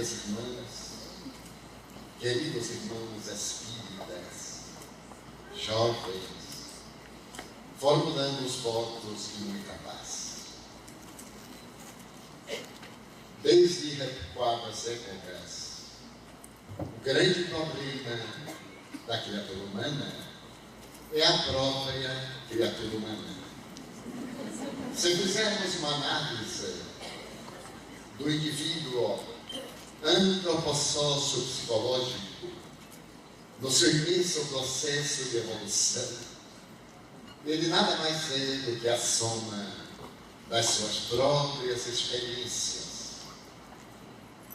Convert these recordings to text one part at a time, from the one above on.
queridas irmãs, queridos irmãos espíritas, jovens, formulando os votos de muita paz. Desde recuadas épocas, o grande problema da criatura humana é a própria criatura humana. Se fizermos uma análise do indivíduo antropossócio-psicológico no seu imenso processo de evolução, ele nada mais é do que a soma das suas próprias experiências.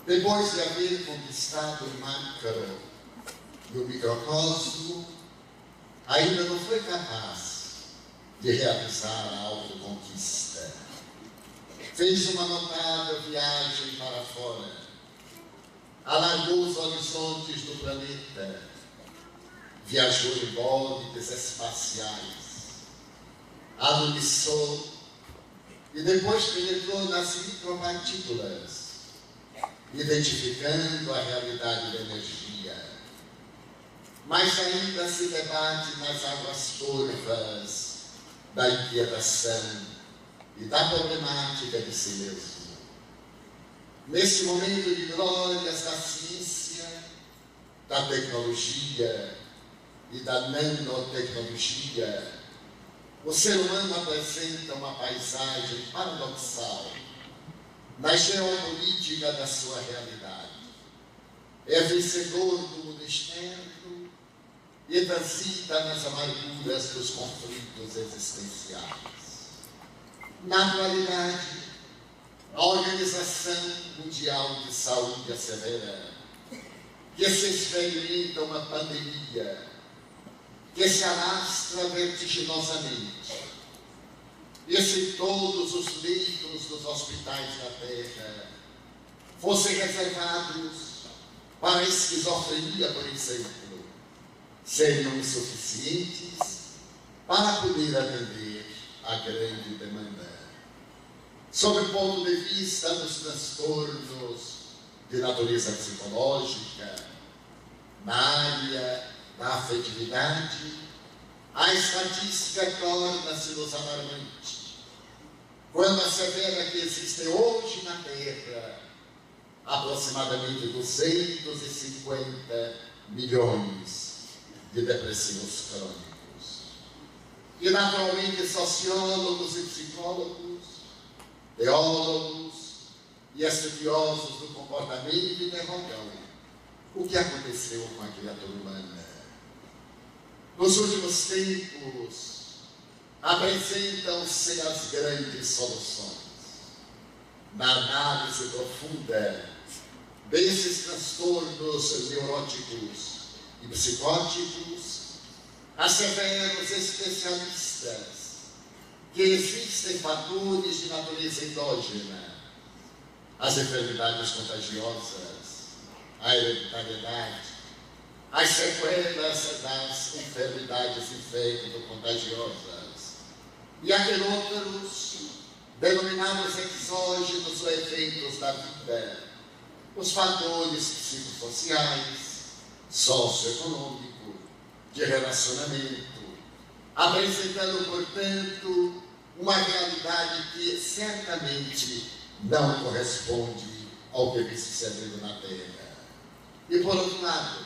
Depois de haver conquistado o macro e o microcosmo, ainda não foi capaz de realizar a autoconquista. Fez uma notável viagem para fora, alargou os horizontes do planeta, viajou em órbitas espaciais, aluniçou e depois penetrou nas micropartículas, identificando a realidade da energia. Mas ainda se debate nas águas turvas da inquietação e da problemática de si mesmo. Nesse momento de glórias da ciência, da tecnologia e da nanotecnologia, o ser humano apresenta uma paisagem paradoxal na geopolítica da sua realidade. É vencedor do mundo externo e transita nas amarguras dos conflitos existenciais. Na atualidade, a Organização Mundial de Saúde assevera que se experimenta uma pandemia que se alastra vertiginosamente, e se todos os leitos dos hospitais da Terra fossem reservados para a esquizofrenia, por exemplo, seriam insuficientes para poder atender a grande demanda. Sob o ponto de vista dos transtornos de natureza psicológica, na área da afetividade, a estatística torna-se-nos alarmante quando assevera que existem hoje na Terra aproximadamente 250 milhões de depressivos crônicos. E naturalmente sociólogos e psicólogos, teólogos e estudiosos do comportamento interrogam o que aconteceu com a criatura humana. Nos últimos tempos, apresentam-se as grandes soluções. Na análise profunda desses transtornos neuróticos e psicóticos, asseveram os especialistas que existem fatores de natureza endógena, as enfermidades contagiosas, a hereditariedade, as sequelas das enfermidades infecto-contagiosas e aqueles denominados exógenos ou eventos da vida, os fatores psicossociais, socioeconômicos, de relacionamento, apresentando, portanto, uma realidade que certamente não corresponde ao que vem sucedendo na Terra. E, por outro lado,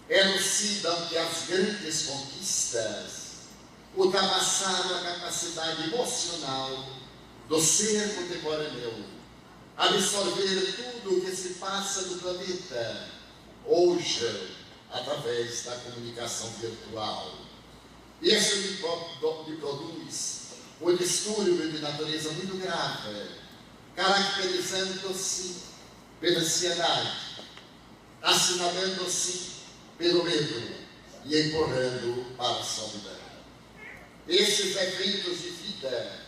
elucidam que as grandes conquistas ultrapassaram a capacidade emocional do ser contemporâneo, absorver tudo o que se passa no planeta, hoje, através da comunicação virtual. Isso lhe produz um distúrbio de natureza muito grave, caracterizando-se pela ansiedade, assinalando-se pelo medo e empurrando para a solidão. Esses eventos de vida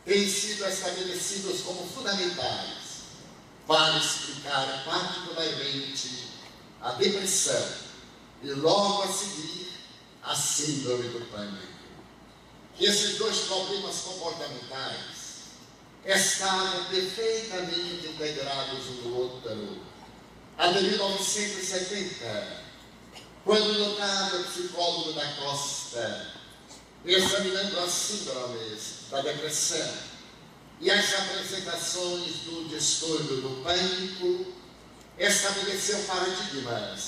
têm sido estabelecidos como fundamentais para explicar particularmente a depressão e logo a seguir a síndrome do pânico. Esses dois problemas comportamentais estavam perfeitamente integrados um no outro até 1970, quando o notável psicólogo da Costa, examinando as síndromes da depressão e as apresentações do distúrbio do pânico, estabeleceu paradigmas,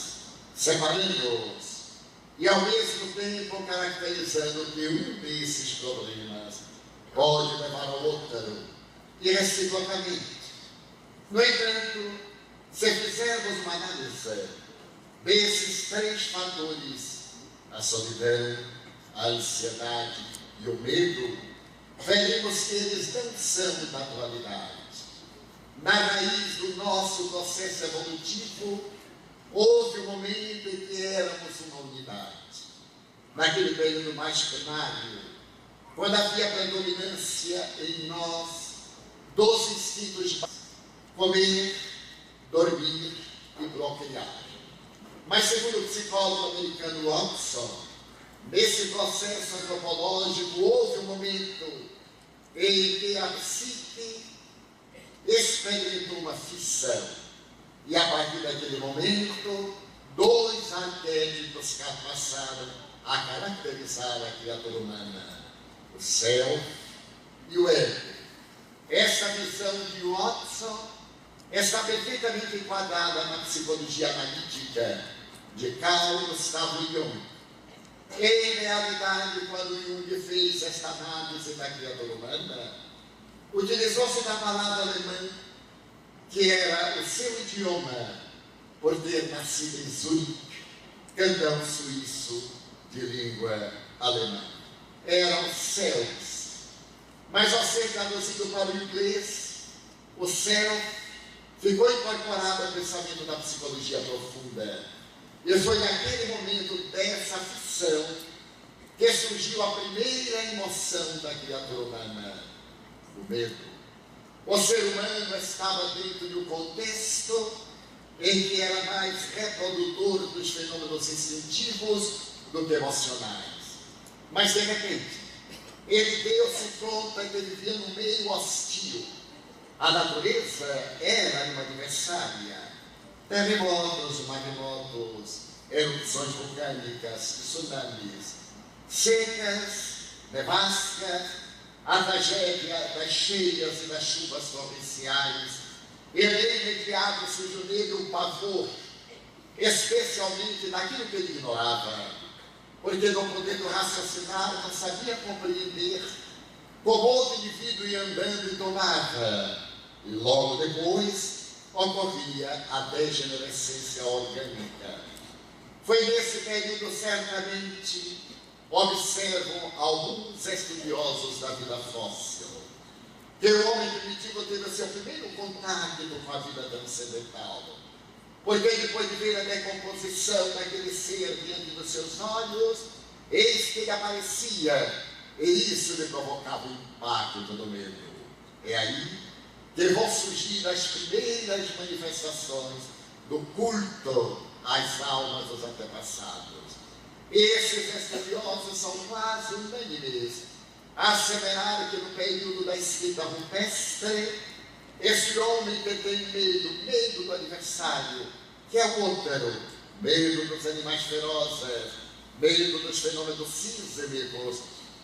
separando-os e, ao mesmo tempo, caracterizando que um desses problemas pode levar ao outro, e reciprocamente. No entanto, se fizermos uma análise desses três fatores, a solidão, a ansiedade e o medo, veremos que eles não são da atualidade. Na raiz do nosso processo evolutivo, houve um momento em que éramos uma unidade. Naquele período mais primário, quando havia predominância em nós dos instintos: comer, dormir e bloquear. Mas, segundo o psicólogo americano Watson, nesse processo antropológico houve um momento em que a psique experimentou uma fissão. E a partir daquele momento, dois arquétipos passaram a caracterizar a criatura humana: o self e o ego. Essa visão de Watson está perfeitamente enquadrada na psicologia analítica de Carl Gustav Jung. Em realidade, quando Jung fez esta análise da criatura humana, utilizou-se da palavra alemã, que era o seu idioma, por ter nascido em Zurique, cantão suíço de língua alemã. Eram selves. Mas, ao ser traduzido para o inglês, o self ficou incorporado ao pensamento da psicologia profunda. E foi naquele momento dessa fissão que surgiu a primeira emoção da criatura humana: o medo. O ser humano estava dentro de um contexto em que era mais reprodutor dos fenômenos instintivos do que emocionais. Mas, de repente, ele deu-se conta que ele vivia num meio hostil. A natureza era uma adversária. Terremotos, maremotos, erupções vulcânicas, tsunamis, secas, nevascas, a tragédia das cheias e das chuvas torrenciais. Ele imediato surgiu nele um pavor, especialmente daquilo que ele ignorava, porque não podendo raciocinar, não sabia compreender como outro indivíduo ia andando e tomava. E logo depois ocorria a degenerescência orgânica. Foi nesse período, certamente, observam alguns estudiosos da vida fóssil, que o homem primitivo teve o seu primeiro contato com a vida transcendental. Porque depois de ver a decomposição daquele ser diante dos seus olhos, eis que ele aparecia, e isso lhe provocava o impacto do medo. É aí que vão surgir as primeiras manifestações do culto às almas dos antepassados. Esses estudiosos são quase unânimes a asseverar que no período da escrita rupestre, esse homem que tem medo do adversário, que é o outro, medo dos animais ferozes, medo dos fenômenos sísmicos,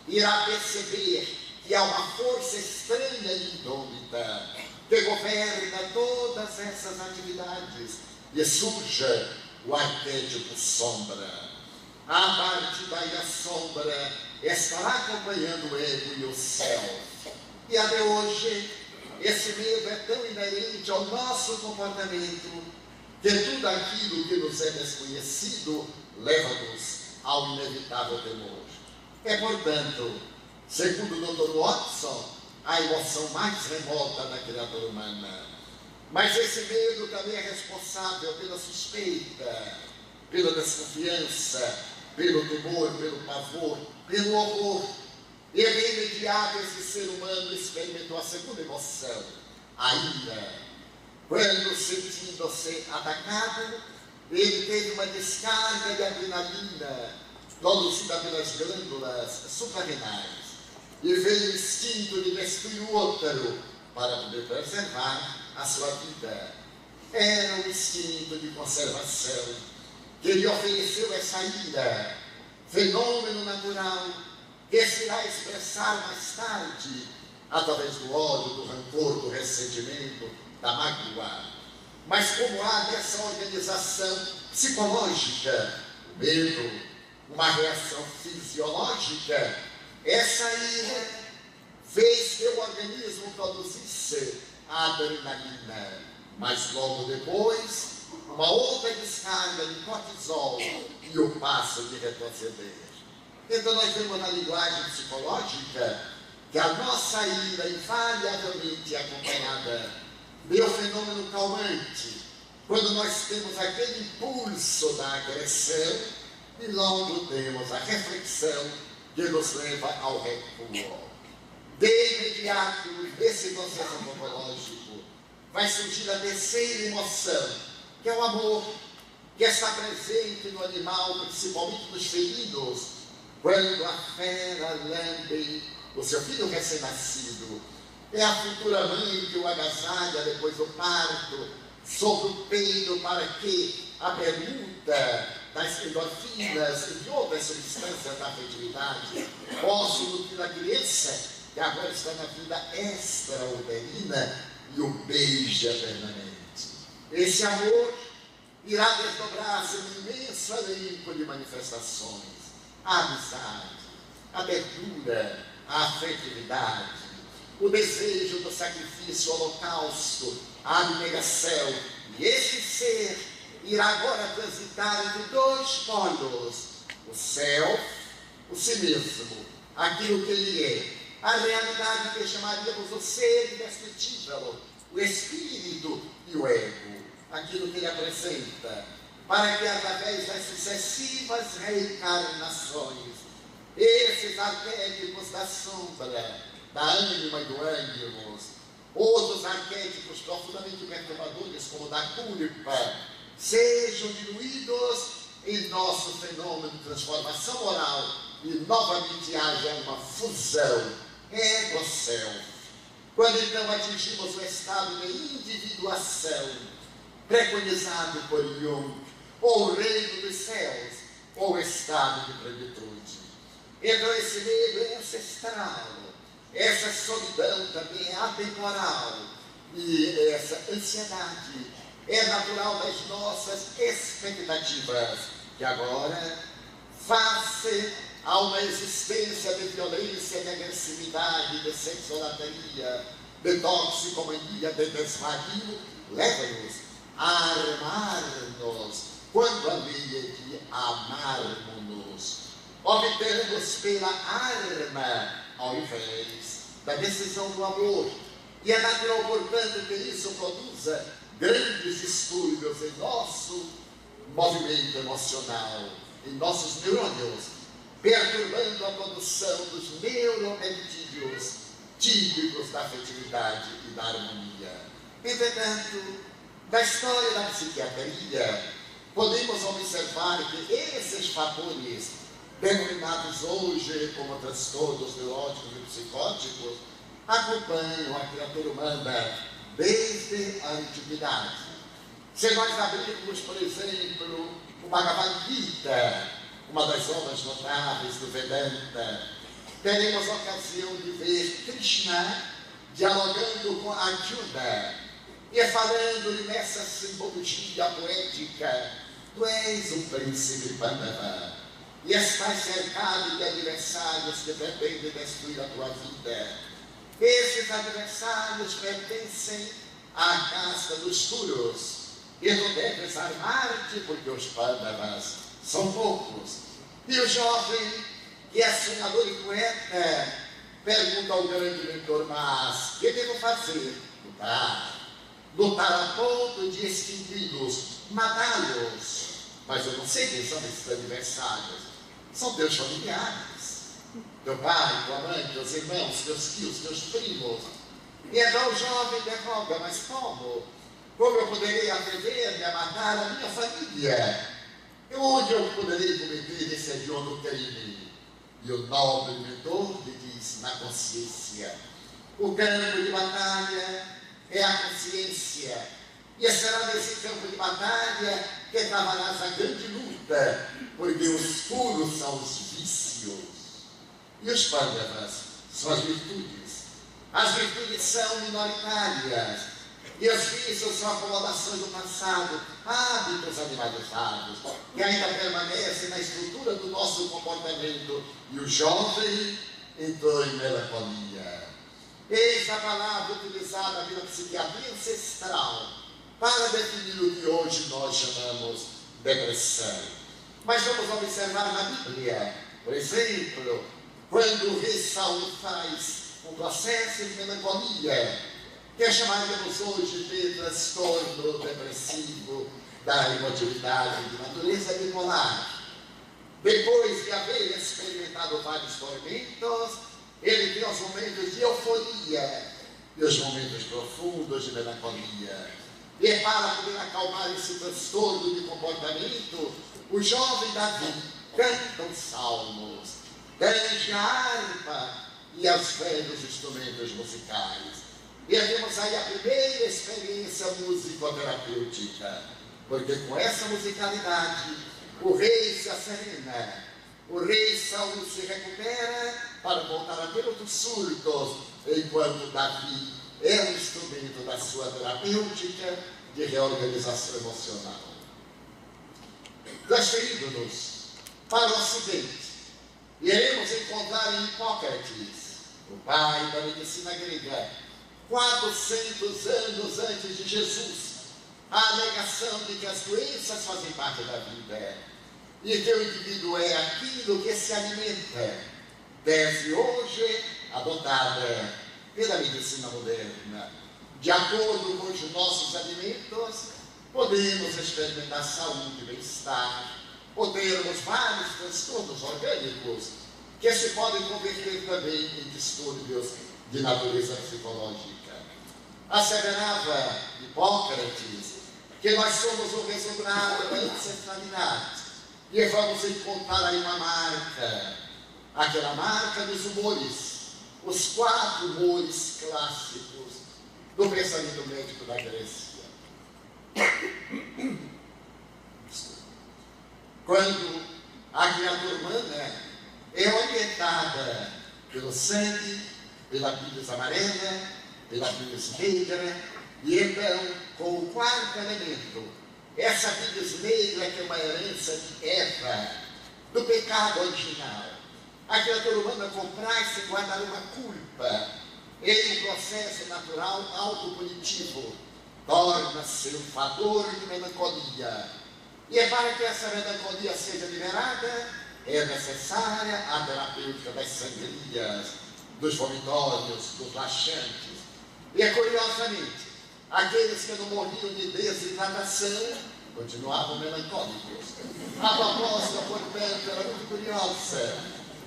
irá perceber que há uma força estranha e indômita que governa todas essas atividades, e surge o arquétipo sombra. A partir daí a sombra estará acompanhando o ego e o self. E até hoje, esse medo é tão inerente ao nosso comportamento que tudo aquilo que nos é desconhecido leva-nos ao inevitável temor. É, portanto, segundo o Dr. Watson, a emoção mais remota da criatura humana. Mas esse medo também é responsável pela suspeita, pela desconfiança, pelo temor, pelo pavor, pelo horror. E de imediato esse ser humano experimentou a segunda emoção, a ira. Quando, sentindo-se atacado, ele teve uma descarga de adrenalina produzida pelas glândulas suprarrenais, e veio o instinto de destruir o outro para poder preservar a sua vida. Era o instinto de conservação que lhe ofereceu essa ira, fenômeno natural que se irá expressar mais tarde através do ódio, do rancor, do ressentimento, da mágoa. Mas como há dessa organização psicológica, o medo, uma reação fisiológica, essa ira fez que o organismo produzisse a adrenalina, mas logo depois uma outra descarga de cortisol e o passo de retroceder. Então nós vemos na linguagem psicológica que a nossa ira invariavelmente é acompanhada do fenômeno calmante, quando nós temos aquele impulso da agressão e logo temos a reflexão que nos leva ao recuo. De imediato, nesse processo antropológico, vai surgir a terceira emoção, que é o amor, que está presente no animal, principalmente nos felinos, quando a fera lambe o seu filho recém-nascido. É a futura mãe que o agasalha depois do parto, sobre o peito, para que a pergunta das endorfinas e de outras substâncias da afetividade possa nutrir a criança, que agora está na vida extrauterina, e o beija eternamente. Esse amor irá desdobrar-se num imenso elenco de manifestações: a amizade, a abertura, a afetividade, o desejo do sacrifício, o holocausto, a abnegação. E esse ser irá agora transitar entre dois polos: o self, o si mesmo, aquilo que ele é, a realidade que chamaríamos o ser indestrutível, o espírito e o ego, aquilo que ele apresenta, para que através das sucessivas reencarnações, esses arquétipos da sombra, da ânima e do ânimos, outros arquétipos profundamente perturbadores, como o da culpa, sejam diluídos em nosso fenômeno de transformação moral e novamente haja uma fusão ego-self. Quando então atingimos o estado de individuação, preconizado por Jung, ou o reino dos céus, ou o estado de plenitude. Então esse medo é ancestral, essa solidão também é atemporal, e essa ansiedade é natural das nossas expectativas, que agora, face a uma existência de violência, de agressividade, de sexolatria, de toxicomania, de desvario, leva-nos a armar-nos, quando a lei é de amarmos-nos. Obtemos pela arma, ao invés da decisão do amor. E é natural, portanto, que isso produza grandes distúrbios em nosso movimento emocional, em nossos neurônios, perturbando a produção dos neuropeptídeos típicos da afetividade e da harmonia. Entretanto, da história da psiquiatria, podemos observar que esses fatores, denominados hoje como transtornos neuróticos e psicóticos, acompanham a criatura humana desde a antiguidade. Se nós abrirmos, por exemplo, o Bhagavad Gita, uma das obras notáveis do Vedanta, teremos a ocasião de ver Krishna dialogando com Arjuna e falando-lhe nessa simbologia poética: tu és um príncipe Pandava e estás cercado de adversários que pretendem destruir a tua vida. Esses adversários pertencem à casta dos puros, e tu deves armar-te, porque os Pandavas são poucos. E o jovem, que é sonhador e poeta, pergunta ao grande mentor: mas que devo fazer? Lutar a ponto de extingui-los, matá-los. Mas eu não sei quem são esses adversários. São teus familiares, teu pai, tua mãe, teus irmãos, teus tios, teus primos. E então o jovem interroga: mas como? Como eu poderei atrever-me a matar a minha família? Onde eu poderei cometer esse hediondo crime? E o nobre mentor lhe diz: na consciência. O campo de batalha é a consciência. E será nesse campo de batalha que trabalharás a grande luta, porque os puros são os vícios e os pândavas são as virtudes. As virtudes são minoritárias e os vícios são acomodações do passado, hábitos animalizados que ainda permanecem na estrutura do nosso comportamento. E o jovem entrou em melancolia. Eis a palavra utilizada pela psiquiatria ancestral para definir o que hoje nós chamamos depressão. Mas vamos observar na Bíblia, por exemplo, quando o rei Saul faz um processo de melancolia, que chamaríamos hoje de transtorno depressivo da emotividade de natureza bipolar. Depois de haver experimentado vários tormentos, ele tem os momentos de euforia e os momentos profundos de melancolia. E para poder acalmar esse transtorno de comportamento, o jovem Davi canta os salmos, canta a harpa e os velhos instrumentos musicais. E temos aí a primeira experiência musicoterapêutica, porque com essa musicalidade o rei se acerena, o rei Saul se recupera para voltar a ter outros surtos, enquanto Davi é um instrumento da sua terapêutica de reorganização emocional. Transferindo-nos para o Ocidente, iremos encontrar em Hipócrates, o pai da medicina grega, 400 anos antes de Jesus, a alegação de que as doenças fazem parte da vida e que o indivíduo é aquilo que se alimenta, tese hoje adotada pela medicina moderna. De acordo com os nossos alimentos, podemos experimentar saúde e bem-estar, ou termos vários transtornos orgânicos que se podem converter também em distúrbios de natureza psicológica. Asseverava Hipócrates que nós somos o resultado da ancestralidade e vamos encontrar aí uma marca, aquela marca dos humores, os 4 humores clássicos do pensamento médico da Grécia. Quando a criatura humana é orientada pelo sangue, pela bilis amarela, pela bilis negra, e então, com o 4º elemento, essa bilis negra que é uma herança de Eva, do pecado original, a criatura humana compraz-se e guardar uma culpa em um processo natural autopunitivo, torna-se um fator de melancolia. E é para que essa melancolia seja liberada, é necessária a terapêutica das sangrias, dos vomitórios, dos laxantes. E é curiosamente, aqueles que não morriam de desidratação continuavam melancólicos. A proposta, portanto, era muito curiosa,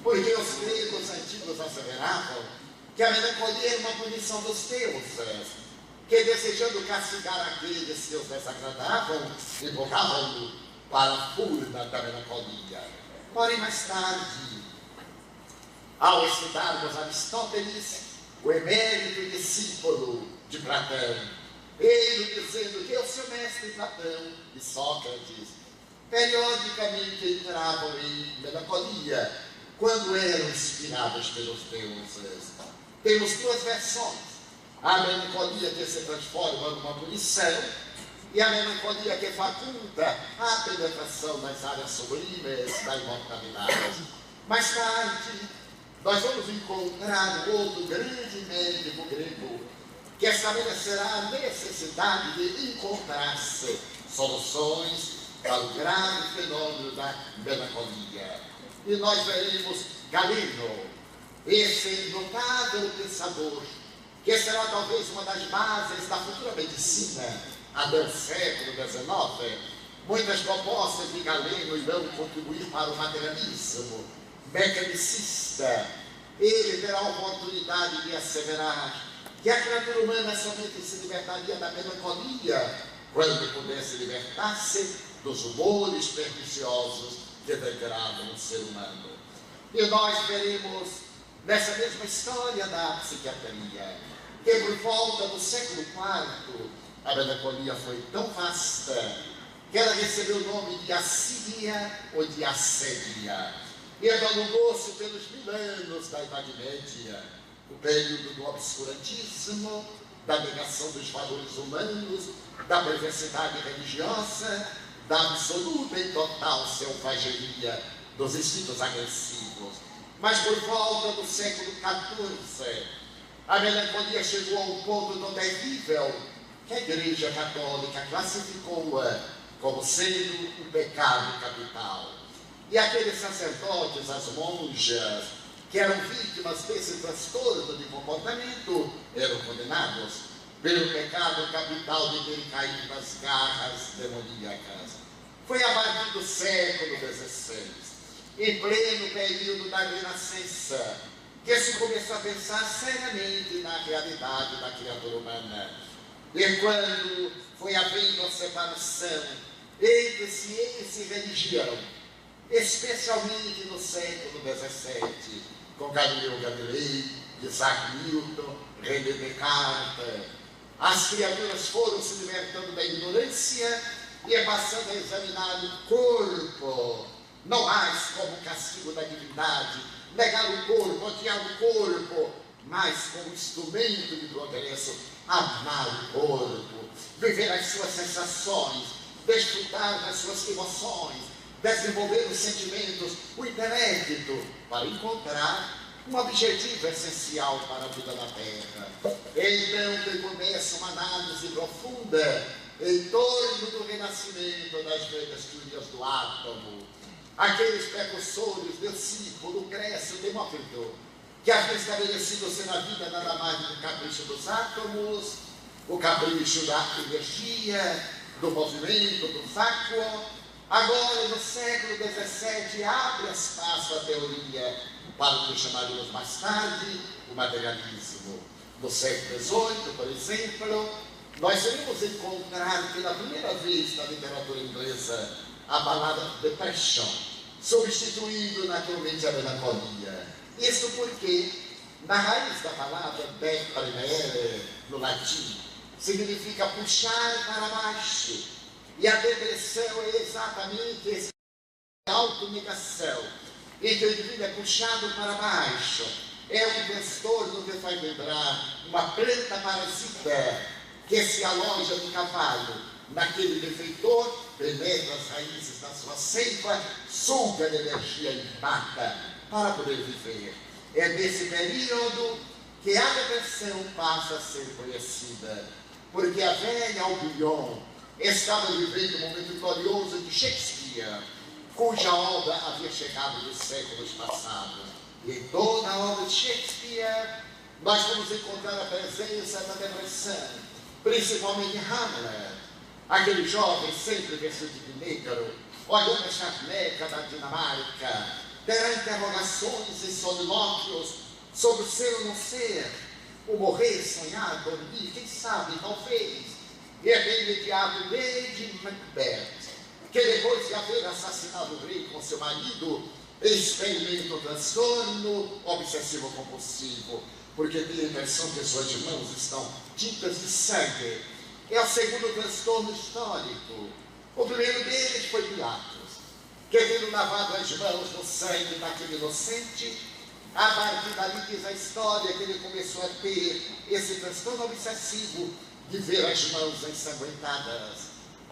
porque os gregos antigos asseveravam que a melancolia era uma punição dos deuses, que desejando castigar aqueles que os desagradavam, invocavam-no para a fúria da melancolia. Porém, mais tarde, ao estudarmos Aristóteles, o emérito discípulo de Platão, ele dizendo que o seu mestre Platão e Sócrates periodicamente entravam em melancolia quando eram inspirados pelos deuses. Temos 2 versões: a melancolia que se transforma numa punição e a melancolia que faculta a penetração das áreas sublimes da imortalidade. Mais tarde, nós vamos encontrar outro grande médico grego que estabelecerá a necessidade de encontrar-se soluções para o grave fenômeno da melancolia. E nós veremos Galeno, esse notável pensador, que será talvez uma das bases da futura medicina até o século XIX. Muitas propostas de Galeno irão contribuir para o materialismo mecanicista. Ele terá a oportunidade de asseverar que a criatura humana somente se libertaria da melancolia quando pudesse libertar-se dos humores perniciosos que degradam o ser humano. E nós veremos nessa mesma história da psiquiatria que por volta do século IV a melancolia foi tão vasta que ela recebeu o nome de assídia ou de assédia, e alongou-se pelos 1000 anos da Idade Média, o período do obscurantismo, da negação dos valores humanos, da perversidade religiosa, da absoluta e total selvageria dos instintos agressivos. Mas por volta do século XIV, a melancolia chegou a um ponto tão terrível que a Igreja Católica classificou-a como sendo um pecado capital. E aqueles sacerdotes, as monjas, que eram vítimas desse transtorno de comportamento, eram condenados pelo pecado capital de terem caído nas garras demoníacas. Foi a partir do século XVI, em pleno período da Renascença, que se começou a pensar seriamente na realidade da criatura humana. E quando foi havendo a separação entre ciência e religião, especialmente no século XVII, com Galileu Galilei, Isaac Newton, René Descartes, as criaturas foram se libertando da ignorância e passando a examinar o corpo, não mais como castigo da divindade, negar o corpo, odiar o corpo, mas como instrumento de progresso, amar o corpo, viver as suas sensações, desfrutar das suas emoções, desenvolver os sentimentos, o intelecto, para encontrar um objetivo essencial para a vida na Terra. Então que começa uma análise profunda em torno do renascimento das grandes teorias do átomo, aqueles precursores do Leucipo, Lucrécio, Demócrito, que haviam estabelecido ser na vida nada mais do que o capricho dos átomos, o capricho da energia, do movimento, do vácuo. Agora, no século XVII, abre espaço à teoria para o que chamaríamos mais tarde o materialismo. No século XVIII, por exemplo, nós iremos encontrar pela primeira vez na literatura inglesa a palavra depression, substituindo naturalmente a melancolia. Isso porque, na raiz da palavra deprimere, no latim, significa puxar para baixo. E a depressão é exatamente essa autonegação, em que o indivíduo é puxado para baixo. É um transtorno que faz lembrar uma planta parasita que se aloja no cavalo. Naquele defeitor, penetra as raízes da sua seiva, suga a energia e mata para poder viver. É nesse período que a depressão passa a ser conhecida, porque a velha Albion estava vivendo um momento glorioso de Shakespeare, cuja obra havia chegado dos séculos passados. E em toda a obra de Shakespeare, nós vamos encontrar a presença da depressão, principalmente Hamlet, aquele jovem sempre vestido de negro, olhando a charneca da Dinamarca, terá interrogações e solilóquios sobre o ser ou não ser, o morrer, sonhar, dormir, quem sabe, talvez. E é bem imediato Lady Macbeth, que depois de haver assassinado o rei com seu marido, experimenta o transtorno obsessivo-compulsivo, porque tem a impressão que suas mãos estão tintas de sangue. É o segundo transtorno histórico. O primeiro deles foi Pilatos, que tendo lavado as mãos no sangue daquele inocente, a partir dali diz a história que ele começou a ter esse transtorno obsessivo de ver as mãos ensanguentadas.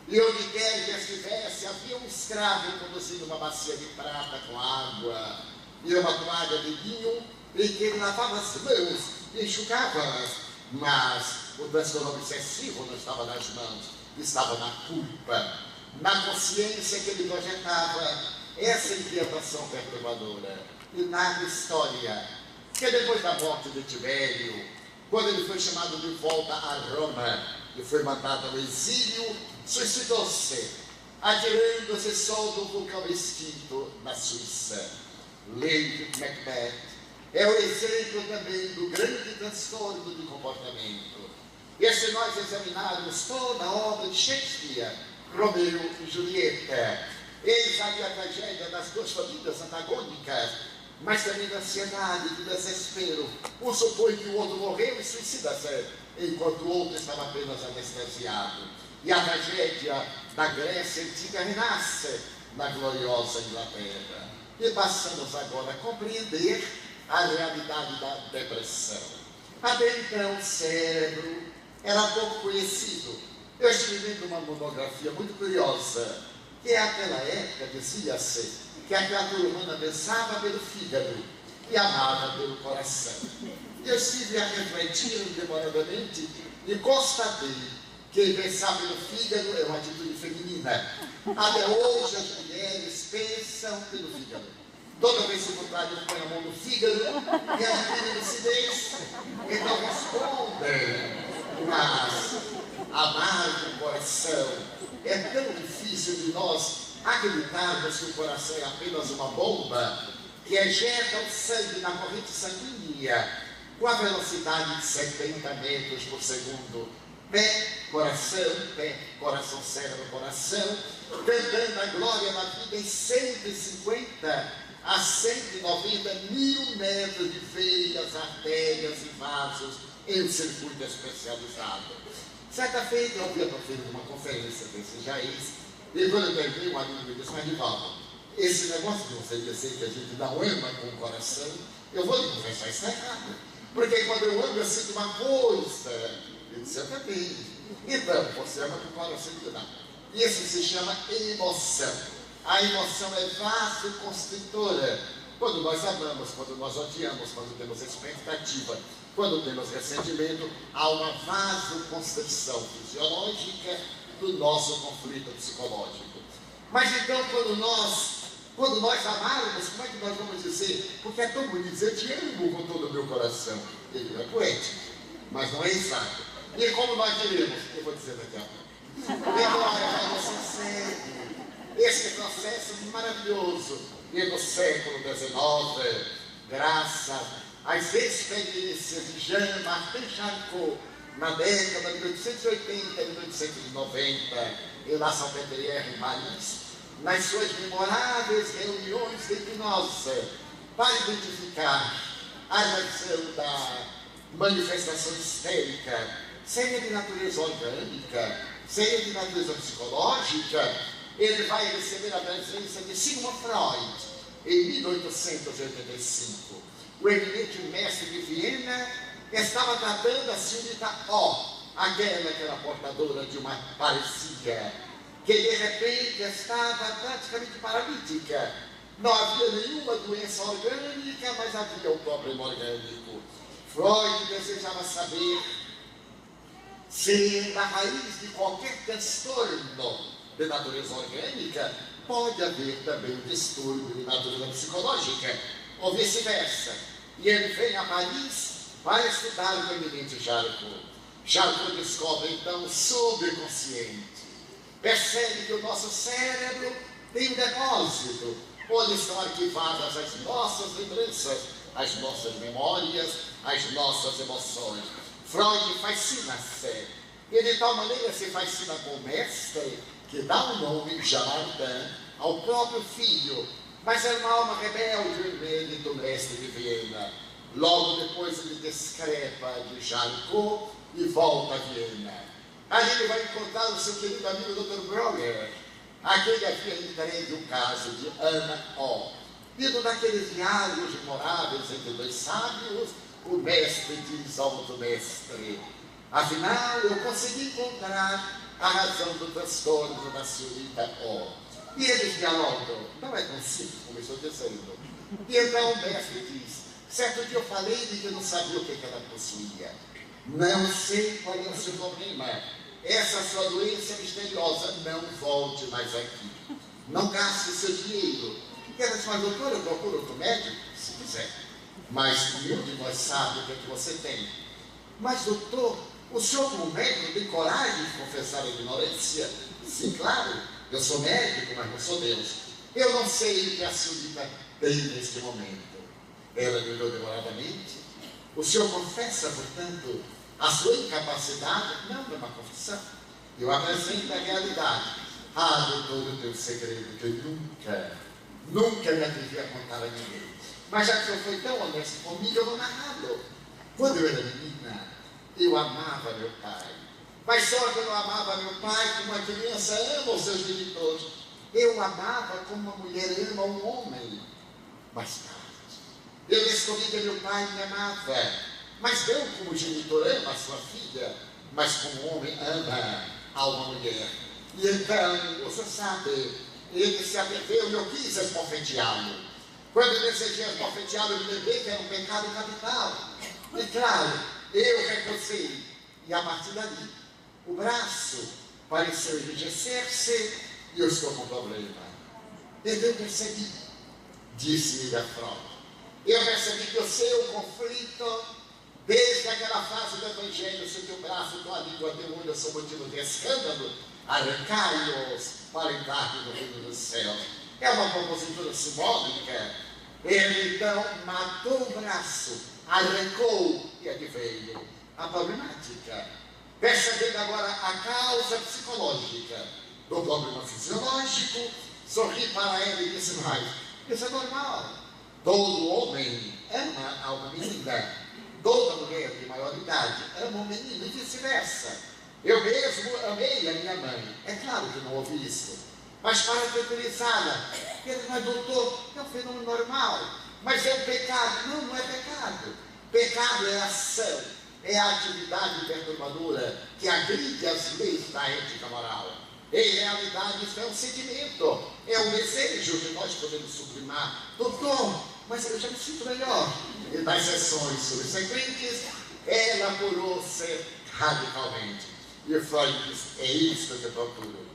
E onde quer que estivesse, havia um escravo conduzindo uma bacia de prata com água e uma toalha de vinho, em que ele lavava as mãos e enxugava-as. Mas o transtorno obsessivo não estava nas mãos, estava na culpa, na consciência que ele projetava essa inquietação perturbadora. E na história, que depois da morte de Tibério, quando ele foi chamado de volta a Roma e foi mandado ao exílio, suicidou-se, atirando-se sol do vulcão extinto na Suíça. Lady Macbeth é o exemplo também do grande transtorno de comportamento. E se nós examinarmos toda a obra de Shakespeare, Romeu e Julieta, eis ali a tragédia das duas famílias antagônicas, mas também da ansiedade, do desespero. Um supõe que o outro morreu e suicida-se. enquanto o outro estava apenas anestesiado. E a tragédia da Grécia Antiga renasce na gloriosa Inglaterra. E passamos agora a compreender a realidade da depressão. Até então, o cérebro era pouco conhecido. Eu estive vendo uma monografia muito curiosa, que aquela época dizia-se que a criatura humana pensava pelo fígado e amava pelo coração. E eu estive a refletir demoradamente e constatei que pensar pelo fígado é uma atitude feminina. Até hoje as mulheres pensam pelo fígado. Toda vez que o contrário põe a mão no fígado e adquire lucidez, então respondem. Mas amar o coração é tão difícil de nós acreditarmos que o coração é apenas uma bomba que ejeta o sangue na corrente sanguínea com a velocidade de 70 metros por segundo. Pé, coração, cérebro, coração, cantando a glória da vida em 150 a 190 mil metros de veias, artérias e vasos em um circuito especializado. Certa feita eu havia feito uma conferência desse Jair, e quando eu terminei, um amigo me disse: mas Nivaldo, esse negócio de você dizer que a gente não ama com o coração, eu vou lhe confessar, isso é errado. Porque quando eu amo, eu sinto uma coisa. Eu disse: eu também. Então, você ama com o coração e não. Isso se chama emoção. A emoção é vasoconstritora. Quando nós amamos, quando nós odiamos, quando temos expectativa, quando temos ressentimento, há uma vasoconstrição fisiológica do nosso conflito psicológico. Mas então, quando nós amarmos, como é que nós vamos dizer? Porque é tão bonito dizer: te amo com todo o meu coração. Ele é poético, mas não é exato. E como nós diremos? Eu vou dizer daqui a pouco. Agora vamos sincero. Esse processo maravilhoso, e no século XIX, graças às experiências de Jean-Martin Charcot, na década de 1880 e 1890, em La Salpêtrière, em Paris, nas suas memoráveis reuniões de hipnose, para identificar a razão da manifestação histérica, seja de natureza orgânica, seja de natureza psicológica, ele vai receber a presença de Sigmund Freud em 1885. O eminente mestre de Viena estava tratando a senhorita O, aquela que era portadora de uma parecia, que de repente estava praticamente paralítica. Não havia nenhuma doença orgânica, mas havia o problema orgânico. Freud desejava saber se na raiz de qualquer transtorno de natureza orgânica pode haver também um distúrbio de natureza psicológica, ou vice-versa. E ele vem a Paris para estudar o eminente Charcot. Charcot descobre então o subconsciente. Percebe que o nosso cérebro tem um depósito onde estão arquivadas as nossas lembranças, as nossas memórias, as nossas emoções. Freud fascina-se, e de tal maneira se fascina com o mestre, que dá o nome, Jean-Martin, ao próprio filho, mas é uma alma rebelde do mestre de Viena. Logo depois ele descrepa de Charcot e volta a Viena. Ali ele vai encontrar o seu querido amigo Dr. Breuer, aquele havia entregue o caso de Ana O. E naqueles diálogos memoráveis entre dois sábios, o mestre diz ao outro mestre: afinal, eu consegui encontrar a razão do transtorno da senhorita O. E eles dialogam. Não é tão simples como estou dizendo. E então o mestre diz: certo dia eu falei-lhe que eu não sabia o que ela possuía. Não sei qual é o seu problema. Essa sua doença misteriosa, não volte mais aqui. Não gaste seu dinheiro. E ela diz: mas doutor, eu procuro outro médico? Se quiser. Mas nenhum de nós sabe o que é que você tem. Mas doutor, o senhor como médico tem coragem de confessar a ignorância? Sim, claro. Eu sou médico, mas não sou Deus. Eu não sei o que a senhorita tem neste momento. Ela me olhou demoradamente. O senhor confessa, portanto, a sua incapacidade? Não é uma confissão. Eu apresento a realidade. Ah, doutor, eu tenho um segredo que eu nunca me atrevi a contar a ninguém. Mas já que o senhor foi tão honesto comigo, eu vou narrá-lo. Quando eu era menina, Eu amava meu pai. Mas só que eu não amava meu pai como uma criança ama os seus genitores. Eu amava como uma mulher ama um homem. Mais tarde, eu descobri que meu pai me amava, mas não como o genitor ama a sua filha, mas como o homem ama a uma mulher. E então, você sabe, ele se atreveu e eu quis esbofeteá-lo. Quando eu desejei esbofeteá-lo, eu me lembrei que era um pecado capital. E claro, eu recusei. E a partir dali, o braço pareceu enrijecer-se e eu estou com um problema. Então eu percebi, disse-me a Freud, eu percebi que o seu conflito, desde aquela fase do Evangelho, se o teu braço, tua língua, teu olho são motivo de escândalo, arrancai-os para entrar no reino dos céus. É uma compositura simbólica. Ele então matou o braço, arrancou e adveio a problemática. Percebendo agora a causa psicológica do problema fisiológico, sorri para ele e disse mais: isso é normal. Todo homem ama a uma menina, toda mulher de maior idade ama um menino e vice-versa. Eu mesmo amei a minha mãe. É claro que não ouvi isso, mas para tranquilizá-la, ele não é doutor, é um fenômeno normal. Mas é um pecado? Não, não é pecado. Pecado é ação, é a atividade perturbadora que agride as leis da ética moral. Em realidade, isso é um sentimento, é um desejo que nós podemos sublimar. Doutor, mas eu já me sinto melhor. E nas sessões subsequentes, ela apurou-se radicalmente. E Freud diz: é isso que eu procuro.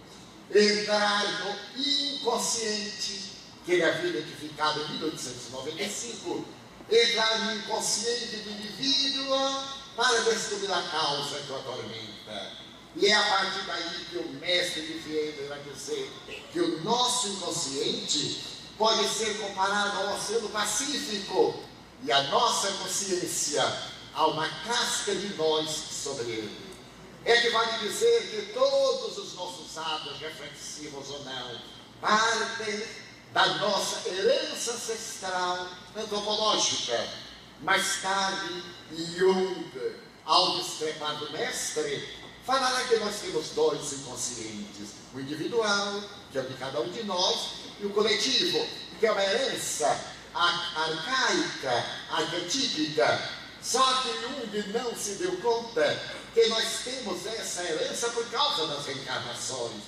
Entrar no inconsciente, que ele havia identificado em 1895, entrar no inconsciente do indivíduo para descobrir a causa que o atormenta. E é a partir daí que o mestre de Vieira vai dizer que o nosso inconsciente pode ser comparado ao Oceano Pacífico e a nossa consciência a uma casca de nós sobre ele. É que vale dizer que todos os nossos atos, reflexivos ou não, partem da nossa herança ancestral antropológica. Mais tarde, Jung, ao discrepar do mestre, falará que nós temos dois inconscientes: o individual, que é o de cada um de nós, e o coletivo, que é uma herança arcaica, arquetípica. Só que Jung não se deu conta que nós temos essa herança por causa das reencarnações,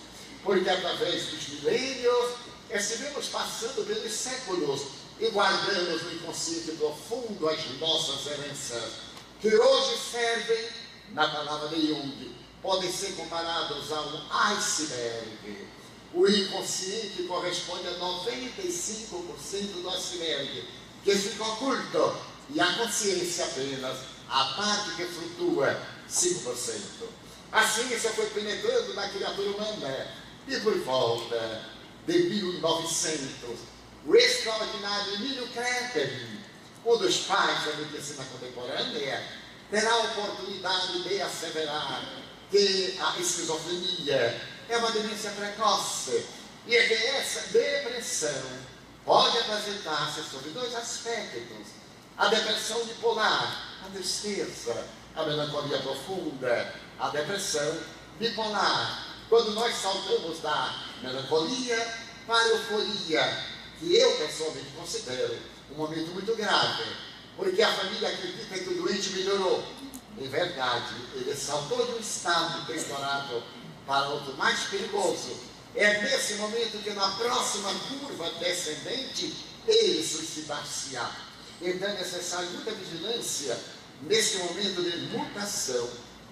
porque através dos milênios estivemos passando pelos séculos e guardamos no inconsciente profundo as nossas heranças, que hoje servem, na palavra de Jung, podem ser comparados a um iceberg. O inconsciente corresponde a 95% do iceberg, que fica oculto, e a consciência apenas a parte que flutua, 5%. A ciência foi penetrando na criatura humana, e por volta de 1900, o extraordinário Emílio Kraepelin, um dos pais da medicina contemporânea, terá a oportunidade de asseverar que a esquizofrenia é uma demência precoce e é que essa depressão pode apresentar-se sobre dois aspectos: a depressão bipolar, a tristeza, a melancolia profunda, a depressão bipolar. Quando nós saltamos da melancolia para a euforia, que eu pessoalmente considero um momento muito grave, porque a família acredita que o doente melhorou. Em verdade, ele saltou de um estado deplorável para outro mais perigoso. É nesse momento que, na próxima curva descendente, ele suicidar-se-á. Então é necessário muita vigilância nesse momento de mutação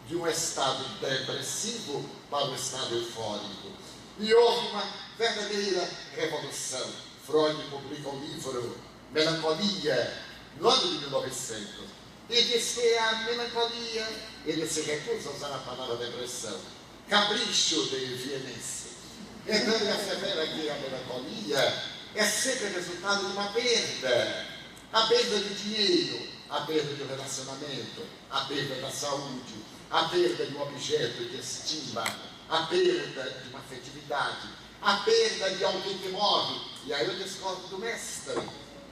de um estado depressivo para um estado eufórico. E houve uma verdadeira revolução. Freud publica um livro, Melancolia, no ano de 1900, e diz que a melancolia, ele se recusa a usar a palavra depressão, capricho de vienense. Então ele assevera que a melancolia é sempre resultado de uma perda, a perda de dinheiro, a perda de um relacionamento, a perda da saúde, a perda de um objeto de estima, a perda de uma afetividade, a perda de alguém que morre. E aí eu discordo do mestre,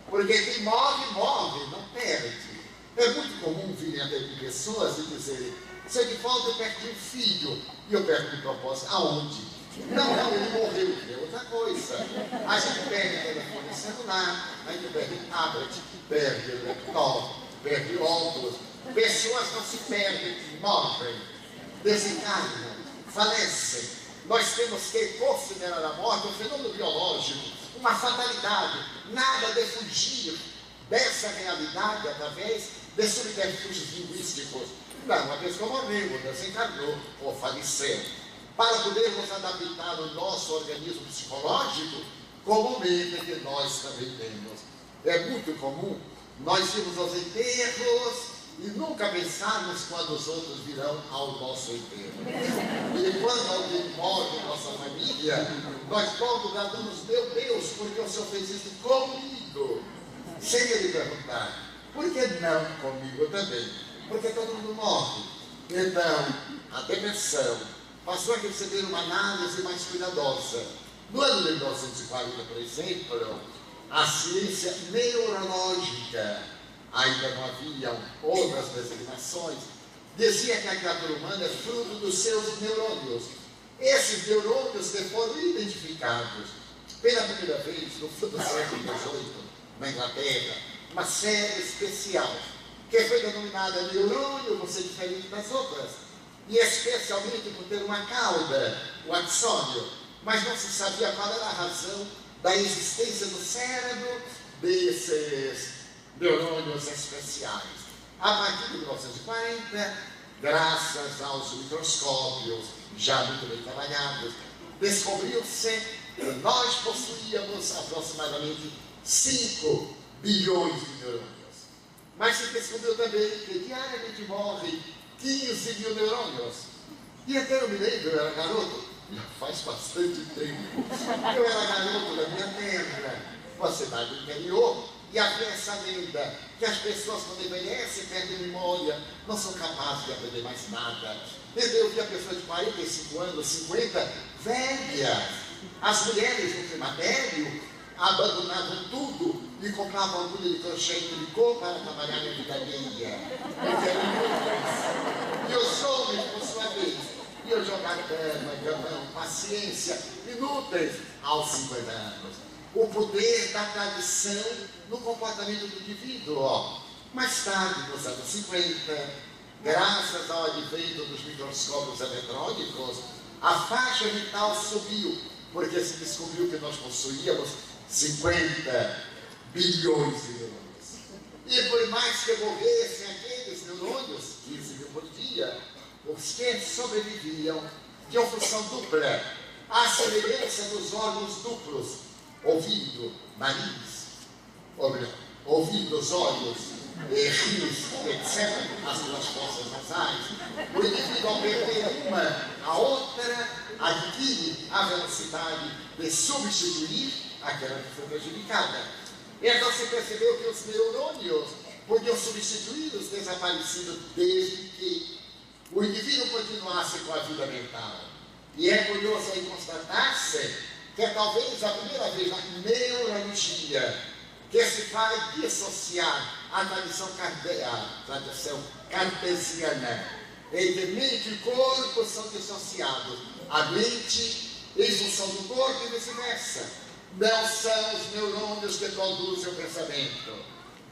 porque quem morre, morre, não perde. É muito comum virem até de pessoas e dizerem: seu Edivaldo, eu perdi um filho. E eu pergunto de propósito: aonde? Não, ele morreu, é outra coisa. A gente perde telefone celular, a gente perde tablet, perde laptop, perde óculos. Pessoas não se perdem, morrem, desencarnam, falecem. Nós temos que considerar a morte um fenômeno biológico, uma fatalidade, nada de fugir dessa realidade através de subterfúgios linguísticos. Não, uma pessoa morreu, desencarnou ou faleceu. Para podermos adaptar o nosso organismo psicológico como o meio que nós também temos. É muito comum nós irmos aos enterros e nunca pensarmos quando os outros virão ao nosso enterro. E quando alguém morre em nossa família, nós logo bradamos: meu Deus, por que o Senhor fez isso comigo? Sem ele perguntar: por que não comigo também? Porque todo mundo morre. Então, a depressão passou a receber uma análise mais cuidadosa. No ano de 1940, por exemplo, a ciência neurológica, ainda não haviam outras designações, dizia que a criatura humana é fruto dos seus neurônios. Esses neurônios que foram identificados pela primeira vez no fim do século XVIII, na Inglaterra, uma série especial, que foi denominada neurônio por ser diferente das outras, e especialmente por ter uma cauda, o axônio, mas não se sabia qual era a razão da existência no cérebro desses neurônios especiais. A partir de 1940, graças aos microscópios já muito bem trabalhados, descobriu-se que nós possuíamos aproximadamente 5 bilhões de neurônios. Mas se descobriu também que diariamente morrem 15 mil neurônios. E até eu me lembro, eu era garoto, já faz bastante tempo, eu era garoto da minha terra, uma cidade do interior, e havia essa lenda que as pessoas, quando envelhecem, perdem memória, não são capazes de aprender mais nada. Eu vi a pessoa de 45 anos, 50, velha. As mulheres no climatério abandonavam tudo e compravam agulha de crochê e tricô para trabalhar na vida alheia. E os homens, por sua vez, iam jogar cama, gamão, paciência, inúteis aos 50 anos. O poder da tradição no comportamento do indivíduo. Mais tarde, nos anos 50, graças ao advento dos microscópios eletrônicos, a faixa mental subiu, porque se descobriu que nós possuíamos 50 bilhões de neurônios. E por mais que morressem aqueles neurônios, 15 mil por dia, os que sobreviviam tinham função dupla, à semelhança dos órgãos duplos, ouvido, nariz, ouvidos, olhos, rins, etc., as duas fossas nasais. O indivíduo, ao perder uma, a outra adquire a velocidade de substituir aquela que foi prejudicada. Então se percebeu que os neurônios podiam substituir os desaparecidos desde que o indivíduo continuasse com a vida mental. E é curioso aí constatar-se que é talvez a primeira vez na neurologia que se fala em dissociar a tradição cartesiana, em que mente e corpo são dissociados. A mente em função do corpo e vice-versa. Não são os neurônios que produzem o pensamento.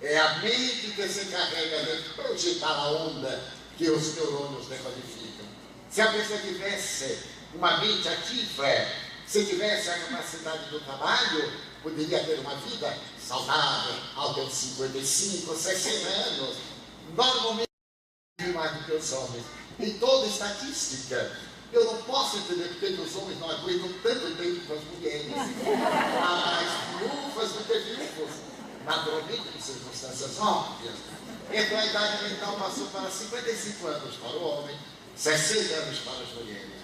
É a mente que se encarrega de projetar a onda que os neurônios decodificam. Se a pessoa tivesse uma mente ativa, se tivesse a capacidade do trabalho, poderia ter uma vida saudável, ao ter 55, 60 anos. Normalmente, mais do que os homens. Em toda estatística, eu não posso entender porque os homens não aguentam tanto tempo com as mulheres. Há mais viúvas do que viúvos, naturalmente, por circunstâncias óbvias. Então a idade mental passou para 55 anos para o homem, 60 anos para as mulheres.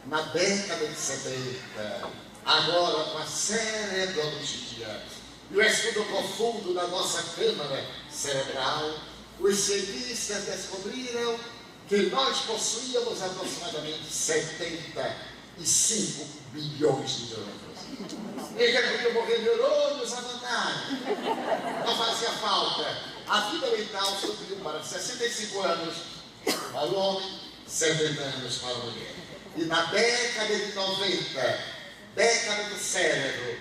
Na década de 70, agora com a cerebrologia e o estudo profundo da nossa câmara cerebral, os cientistas descobriram que nós possuíamos aproximadamente 75 bilhões de neurônios. E já podia morrer neurônios à vontade. Não fazia falta. A vida fundamental subiu para 65 anos para o homem, 70 anos para a mulher. E na década de 90, década do cérebro,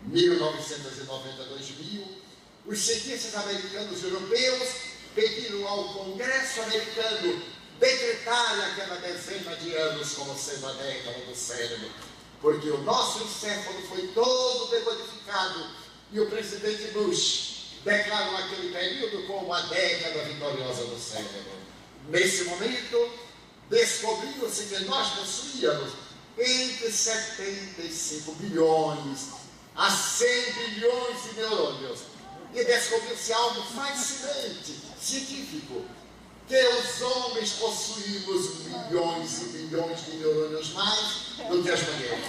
1990 a 2000, os cientistas americanos e europeus pediram ao Congresso americano decretar aquela dezena de anos como sendo a década do cérebro, porque o nosso encéfalo foi todo decodificado e o presidente Bush declarou aquele período como a década vitoriosa do cérebro. Nesse momento, descobriu-se que nós possuíamos entre 75 bilhões a 100 bilhões de neurônios. E descobriu-se algo fascinante, científico, que os homens possuímos milhões e bilhões de neurônios mais do que as mulheres.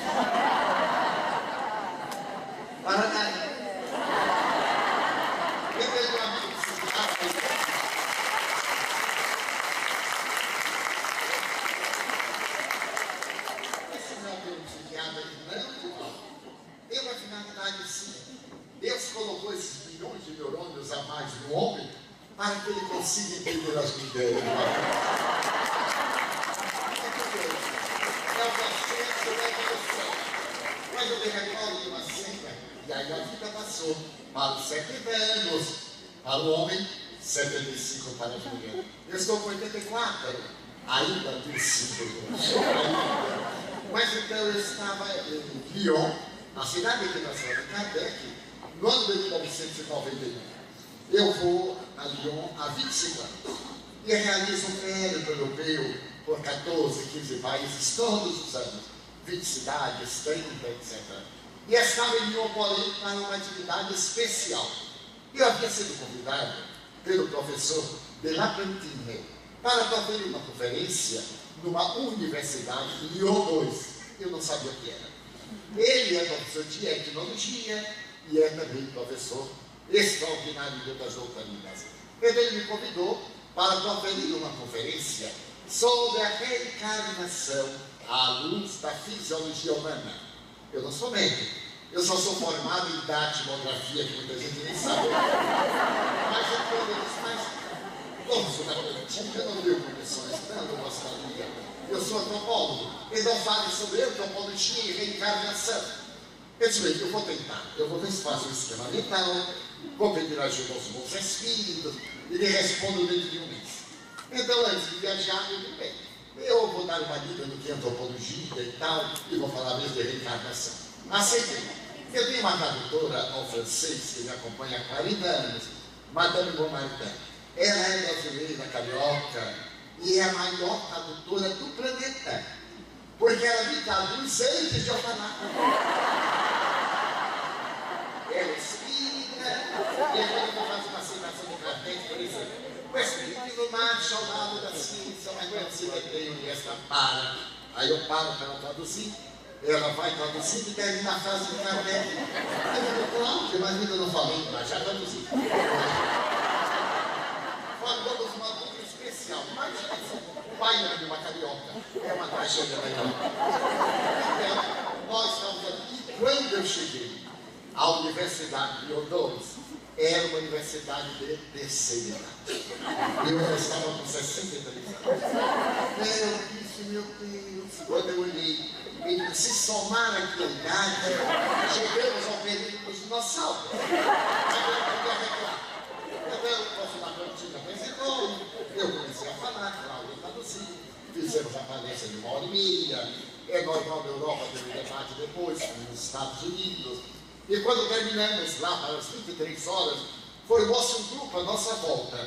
Para nada. Eu tenho um amigo psiquiatra. Esse não é um psiquiatra, não. Tem uma finalidade sim. Deus colocou esses milhões de neurônios a mais no homem para que ele consiga entender as mulheres. É o processo da evolução. Mas eu me recordo de uma cena, e aí a vida passou para os 70 anos para o homem, 75 para as mulheres. Eu estou com 84, ainda tenho 5 anos. Mas então eu estava em Lyon, a cidade que nasceu de Kardec, no ano de 1991. Eu vou a Lyon há 25 anos e realizo um périplo europeu por 14, 15 países todos os anos, 20 cidades, 30, etc. E estava em Lyon, porém, para uma atividade especial. Eu havia sido convidado pelo professor de Lapentine para proferir uma conferência numa universidade em Lyon 2. Eu não sabia o que era. Ele é professor de etnologia e é também professor extraordinário de outras doutrinas. Então ele me convidou para proferir uma conferência sobre a reencarnação à luz da fisiologia humana. Eu não sou médico, eu só sou formado em datilografia, que muita gente nem sabe. Mas então eu disse, mas como da política, eu não tenho condições, não gostaria. Eu sou antropólogo, então fale sobre antropologia e reencarnação. Eu disse, bem, eu vou tentar, eu vou ver se faço um esquema mental, vou pedir ajuda aos bons espíritos e lhe respondo dentro de um mês. Então, antes de viajar, eu digo, bem, eu vou dar uma dica do que é antropologia e tal, e vou falar mesmo de reencarnação. Aceitei. Eu tenho uma tradutora ao francês que me acompanha há 40 anos, Madame Beaumartin. Ela é brasileira, carioca, e é a maior tradutora do planeta, porque ela me traduz antes de eu falar. Ela é espírita, e agora eu faço uma citação do Kardec, por exemplo. O espírito não marcha ao lado da ciência, mas quando se detém onde esta para, aí eu paro para ela traduzir, ela vai traduzindo e termina a frase do Kardec. Eu digo, Cláudia, mas ainda não falei, mas já traduzi. Falamos uma dupla especial, mas o pai de uma carioca é uma tragédia legal. Então, nós estamos aqui, e quando eu cheguei à Universidade de Odores, era uma universidade de terceira idade. Eu estava com 63 anos. Eu disse, meu Deus, quando eu olhei, se somar aqui a idade, chegamos ao período dos dinossauros. Então eu posso dar plantinha apresentou, eu comecei a falar, Cláudia traduziu, fizemos a palestra de 1h30, é normal na Europa ter um debate depois, nos Estados Unidos. E quando terminamos lá para as 23 horas, formou-se um grupo à nossa volta.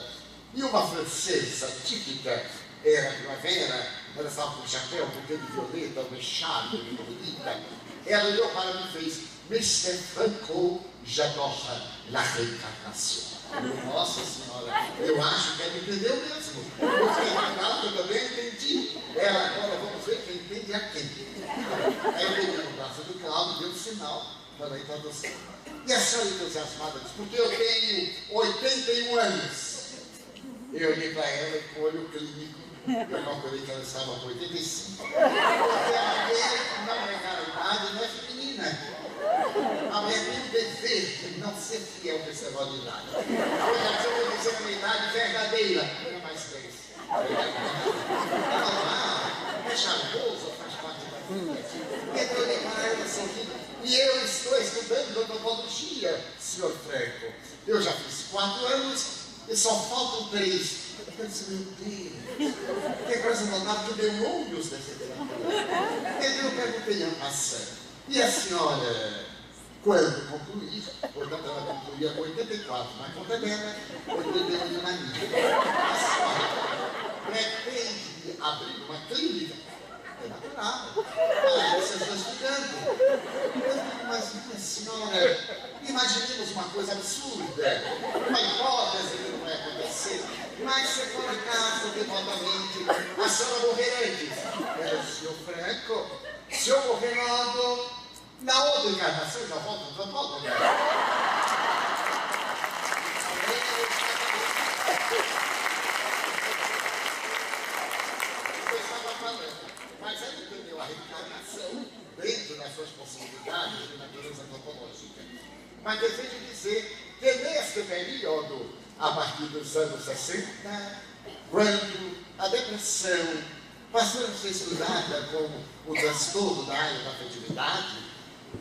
E uma francesa típica, era primavera, ela estava com um chapéu, porque de violeta, uma echarpe muito bonita. Ela olhou para mim e fez, Mr. Franco, j'adore la reencarnação. Nossa Senhora, eu acho que ela entendeu mesmo. Eu também entendi. Ela, agora vamos ver quem entende a quem. Aí eu peguei no braço do Cláudio, deu um sinal para a introdução. E a senhora entusiasmada disse, porque eu tenho 81 anos. Eu olhei para ela com o olho clínico, eu calculei que ela estava com 85. Porque a mulher não é raridade, não é feminina. A mulher tem o dever de não ser fiel nesse negócio de idade. dizer a minha idade verdadeira, não é mais 3. É normal, é charmoso, faz parte da vida. Então eu digo para ela sorrindo, e eu estou estudando odontologia, senhor Franco. Eu já fiz 4 anos e só faltam 3. Eu disse, meu Deus, que coisa notável, que demônios dessa criatura. Então eu perguntei a passando, e a senhora, quando concluir, portanto ela concluía com 84, na conta dela, 88 na minha. A senhora pretende abrir uma clínica? É natural. Vocês estão estudando. Eu digo, mas minha senhora, imaginemos uma coisa absurda, uma hipótese que não vai acontecer, mas se for acaso, devotamente, a senhora morrer antes. Era o senhor Franco, se eu morrer logo, na outra encarnação eu já volto, não volto, né? Eu estava falando, mas ele entendeu a reencarnação dentro das suas possibilidades de natureza antropológica. Mas desejo dizer que neste período, a partir dos anos 60, quando a depressão passou a ser estudada como o transtorno da área da afetividade,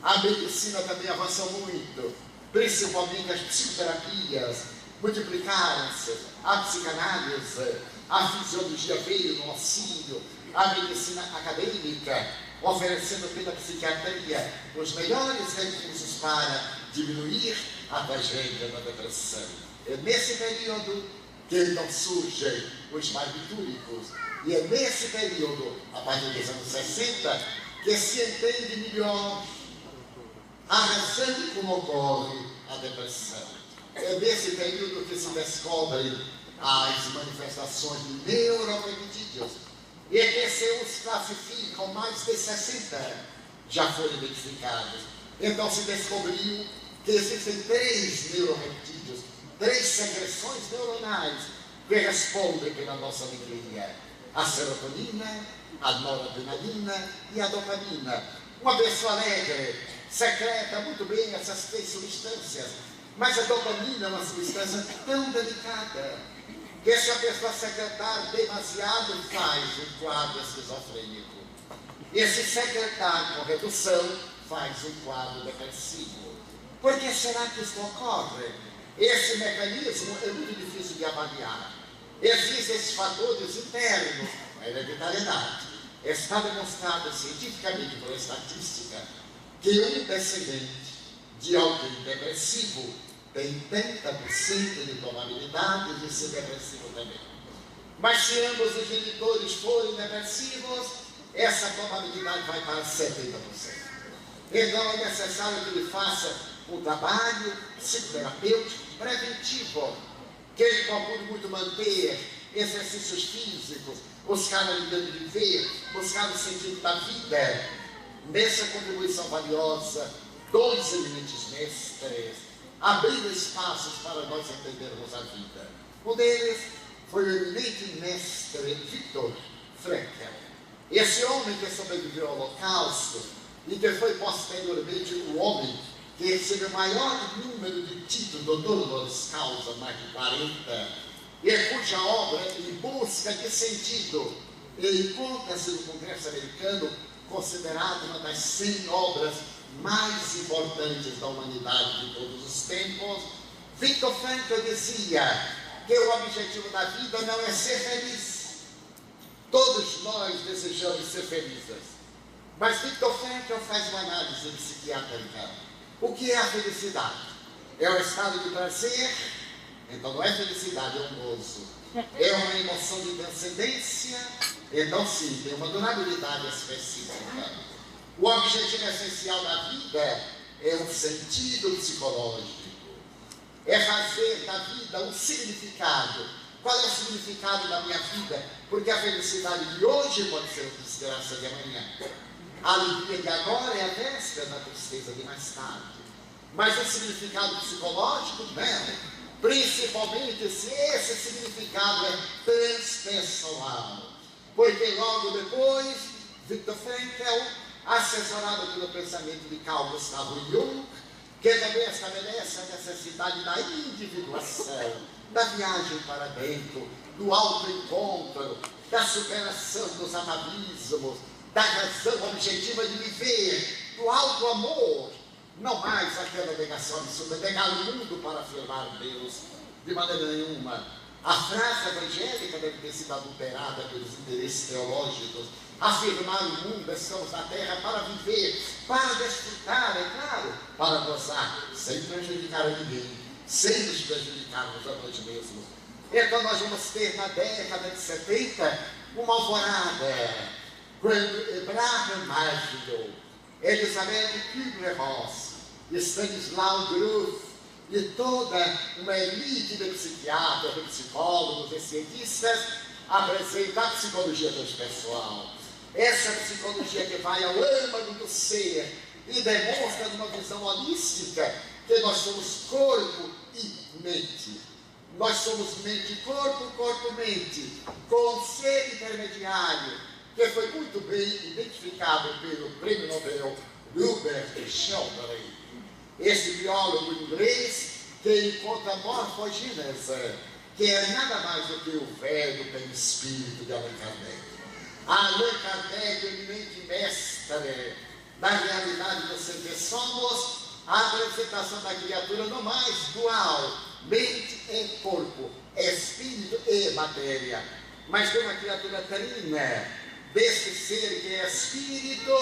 a medicina também avançou muito, principalmente as psicoterapias multiplicaram-se, a psicanálise, a fisiologia veio no auxílio, a medicina acadêmica, oferecendo pela psiquiatria os melhores recursos para diminuir a tragédia da depressão. É nesse período que então surgem os barbitúricos, e é nesse período, a partir dos anos 60, que se entende melhor a razão de como ocorre a depressão. É nesse período que se descobrem as manifestações de neuropeptídeos, e é que se os classificam, mais de 60 já foram identificados. Então se descobriu que existem 3 neuropeptídeos, 3 secreções neuronais que respondem pela nossa alegria: a serotonina, a noradrenalina e a dopamina. Uma pessoa alegre secreta muito bem essas 3 substâncias, mas a dopamina é uma substância tão delicada que se a pessoa secretar demasiado faz um quadro esquizofrênico. E se secretar com redução faz um quadro depressivo. Por que será que isso ocorre? Esse mecanismo é muito difícil de avaliar. Existem esses fatores internos, a hereditariedade. Está demonstrado cientificamente por estatística que um descendente de alguém depressivo tem 30% de probabilidade de ser depressivo também. Mas se ambos os genitores forem depressivos, essa probabilidade vai para 70%. Então é necessário que ele faça um trabalho psicoterapêutico preventivo, que ele procure muito manter exercícios físicos, buscar a alegria de viver, buscar o sentido da vida. Nessa contribuição valiosa, 2 eminentes mestres abriram espaços para nós entendermos a vida. Um deles foi o eminente mestre Viktor Frankl. Esse homem que sobreviveu ao Holocausto e que foi posteriormente o homem que recebeu o maior número de títulos, doutor honoris causa, mais de 40, e cuja obra, em busca de sentido, encontra-se no Congresso americano considerado uma das 100 obras mais importantes da humanidade de todos os tempos. Viktor Frankl dizia que o objetivo da vida não é ser feliz. Todos nós desejamos ser felizes. Mas Viktor Frankl faz uma análise psiquiátrica. O que é a felicidade? É um estado de prazer? Então não é felicidade, é um gozo. É uma emoção de transcendência? Então sim, tem uma durabilidade específica. O objetivo essencial da vida é um sentido psicológico. É fazer da vida um significado. Qual é o significado da minha vida? Porque a felicidade de hoje pode ser a desgraça de amanhã. A alegria de agora é a véspera da tristeza de mais tarde. Mas o significado psicológico, não. Principalmente se esse significado é transpessoal. Porque logo depois, Viktor Frankl, assessorado pelo pensamento de Carl Gustav Jung, que também estabelece a necessidade da individuação, da viagem para dentro, do autoencontro, da superação dos atavismos, da razão objetiva de viver, do auto-amor, não mais aquela negação absurda, negar o mundo para afirmar Deus, de maneira nenhuma. A frase evangélica deve ter sido adulterada pelos interesses teológicos. Afirmar o mundo, estamos na terra para viver, para desfrutar, é claro, para gozar, sem prejudicar a ninguém, sem nos prejudicarmos a nós mesmos. Então nós vamos ter na década de 70 uma alvorada, quando Abraham Maslow, Elizabeth Kubler-Ross, Stanislaw Grof e toda uma elite de psiquiatras, de psicólogos e cientistas apresentam a psicologia transpessoal. Essa psicologia que vai ao âmago do ser e demonstra numa visão holística que nós somos corpo e mente. Nós somos mente e corpo, corpo e mente, com um ser intermediário, que foi muito bem identificado pelo prêmio Nobel Hubert Sheldrake, esse biólogo inglês que encontra a morfogênese, que é nada mais do que o verbo pelo espírito de Allan Kardec. Allan Kardec, eminente mestre da realidade do ser que somos, a apresentação da criatura não mais dual, mente e corpo, espírito e matéria, mas de uma criatura trina, desse ser que é espírito,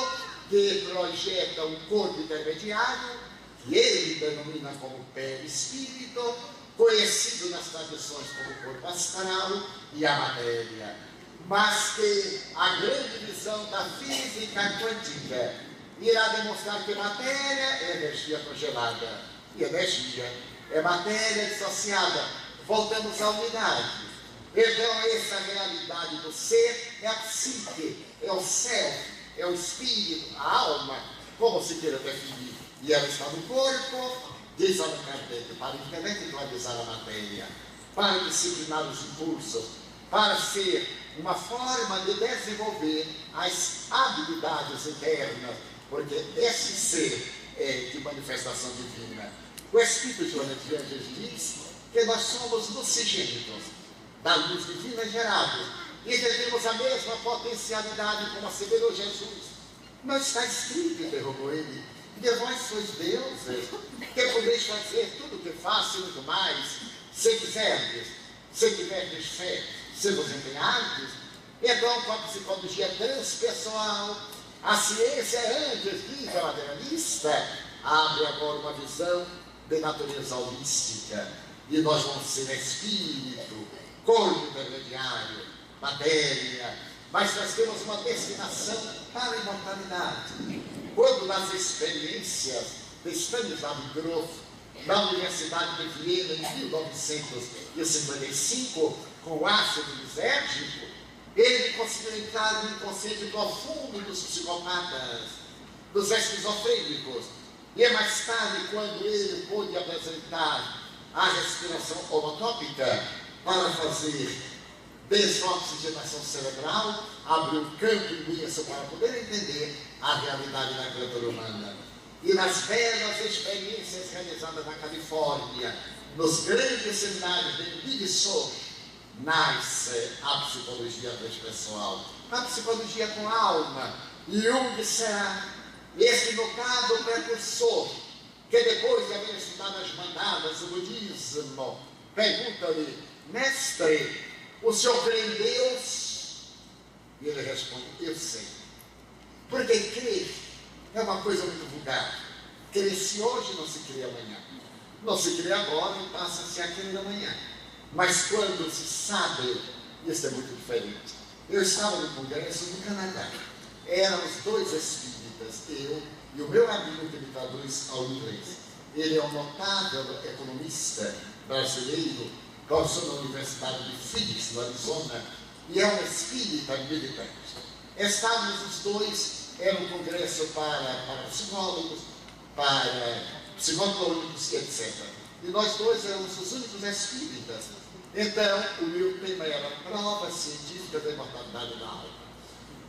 que projeta um corpo intermediário, que ele denomina como perispírito, conhecido nas tradições como corpo astral e a matéria, mas que a grande visão da física quântica irá demonstrar que matéria é energia congelada, e energia é matéria dissociada. Voltamos à unidade. Então essa realidade do ser é a psique, é o self, é o espírito, a alma, como se queira definir. E ela está no corpo, diz Allan Kardec, para intelectualizar a matéria, para disciplinar os impulsos, para ser uma forma de desenvolver as habilidades internas, porque esse ser é de manifestação divina. O Espírito Joana de Anjos diz que nós somos lucigênitos, da luz divina gerados, e temos a mesma potencialidade como asseverou Jesus. Não está escrito, interrogou ele, que vós sois deuses, que podeis fazer tudo o que faço e muito mais, se quiserdes, se tiverdes fé, se vos empenhardes. Então, com a psicologia transpessoal, a ciência antes, diz a materialista, abre agora uma visão de natureza holística, e nós vamos ser espírito, corpo intermediário, matéria, mas nós temos uma destinação para a imortalidade. Quando nas experiências de Stanislav Grof, na Universidade de Viena, em 1955, com o ácido lisérgico, ele conseguiu entrar no inconsciente profundo dos psicopatas, dos esquizofrênicos. E é mais tarde, quando ele pôde apresentar a respiração holotópica para fazer desoxigenação cerebral, abriu um campo imenso para poder entender a realidade da criatura humana. E nas belas experiências realizadas na Califórnia, nos grandes seminários de Big Sur, nasce a psicologia transpessoal, a psicologia com alma. Jung será esse notado precursor, que depois de haver estudado as mandalas do budismo, pergunta-lhe: mestre, o senhor crê em Deus? E ele responde: eu sei. Porque crer é uma coisa muito vulgar. Crer-se hoje, não se crê amanhã. Não se crê agora e passa-se a crer amanhã. Mas quando se sabe, isso é muito diferente. Eu estava no congresso no Canadá. Eram os dois espíritas, eu e o meu amigo que me traduz ao inglês. Ele é um notável economista brasileiro, professor da Universidade de Phoenix, no Arizona, e é um espírita militante. Estávamos os dois, era um congresso para psicólogos, para psicólogos, etc. E nós dois éramos os únicos espíritas. Então, o meu tema era prova científica da imortalidade da alma.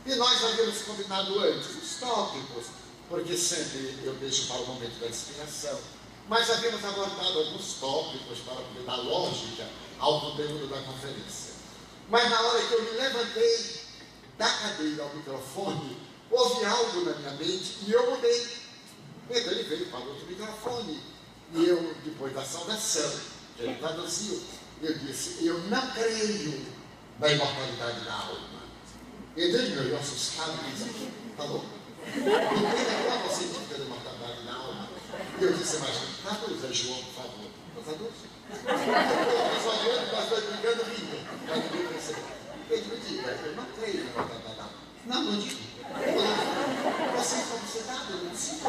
E nós havíamos combinado antes os tópicos, porque sempre eu deixo para o momento da inspiração. mas havíamos abordado alguns tópicos para poder dar lógica ao conteúdo da conferência. Mas na hora que eu me levantei da cadeira ao microfone, houve algo na minha mente e eu mudei. Então ele veio para outro microfone e eu, depois da saudação, que ele traduziu, eu disse: eu não creio na imortalidade da alma. Ele me olhou assustado e disse: tá louco? Não tem qual você diz da imortalidade da alma? E eu disse: mas traduz, João, por favor. Traduz? Nós olhando, nós dois brigando, rindo. Mas ninguém percebeu. Ele me diga: eu não creio na imortalidade da alma. Não, não digo. Vocês estão obcedados, eu não disse.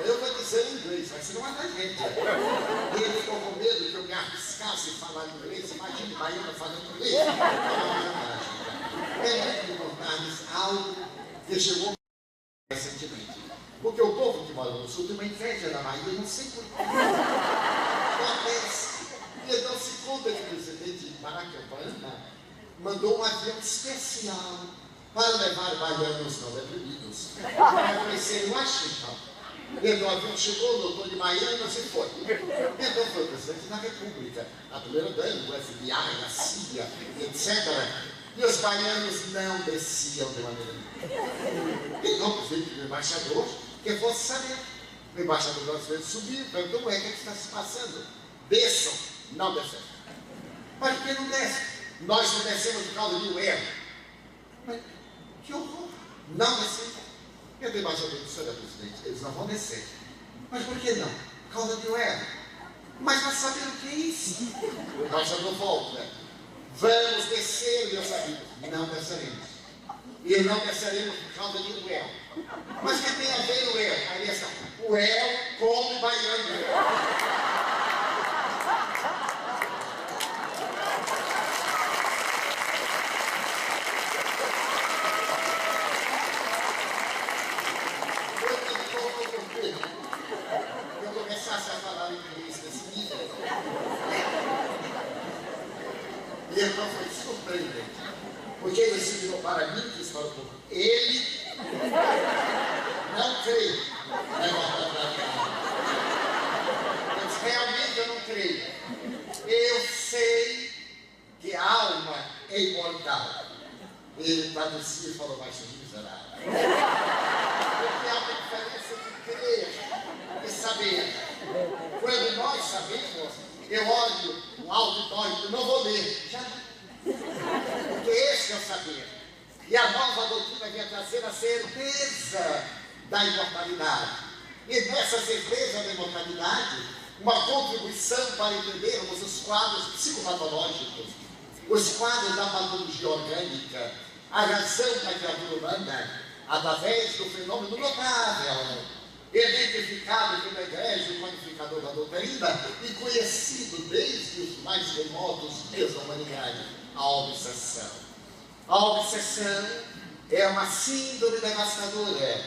Eu vou dizer em inglês, vai ser uma da gente. Ele ficou com medo que eu me arriscasse a falar inglês. Imagine baiano falando inglês. É muito contar-lhes algo que chegou recentemente. Porque o povo que mora no sul tem uma inveja da Bahia, não sei por que. Acontece. E então se conta que o presidente Barack Obama mandou um avião especial para levar baianos não deprimidos para conhecer Washington. Então o avião chegou, doutor de Miami, e foi. Então foi o presidente da República, a primeira dama, o FBI, a CIA, etc. E os baianos não desciam de maneira nenhuma. Então o embaixador, que fosse saber. O embaixador brasileiro subiu, perguntou: o que está se passando? Desçam. Não desceram. Mas por que não desce? Nós não descemos por causa de um erro. Mas que horror! Não descemos. Eu tenho embaixador do senhor, presidente, eles não vão descer. Mas por que não? Por causa de um erro. Mas para saber o que é isso? O embaixador volta. Vamos descer, meus amigos. Não desceremos. E não desceremos por causa de um erro. Mas o que tem a ver o erro? Aí está. O erro come baiano. E então foi surpreendente, porque ele se virou para mim e disse para o povo: ele não crê na imortalidade da alma. Eu disse: realmente eu não creio. Eu sei que a alma é imortal. Ele traduziu e falou: mas miserável. Porque há uma diferença de crer e saber. Quando nós sabemos, eu olho no auditório e não vou ler. Já porque esse é o saber. E a nova doutrina vem trazer a certeza da imortalidade. E nessa certeza da imortalidade, uma contribuição para entendermos os quadros psicopatológicos, os quadros da patologia orgânica, a razão da criatura humana, através do fenômeno notável, identificado pelo egrégio qualificador da doutrina e conhecido desde os mais remotos dias da humanidade, a obsessão. A obsessão é uma síndrome devastadora.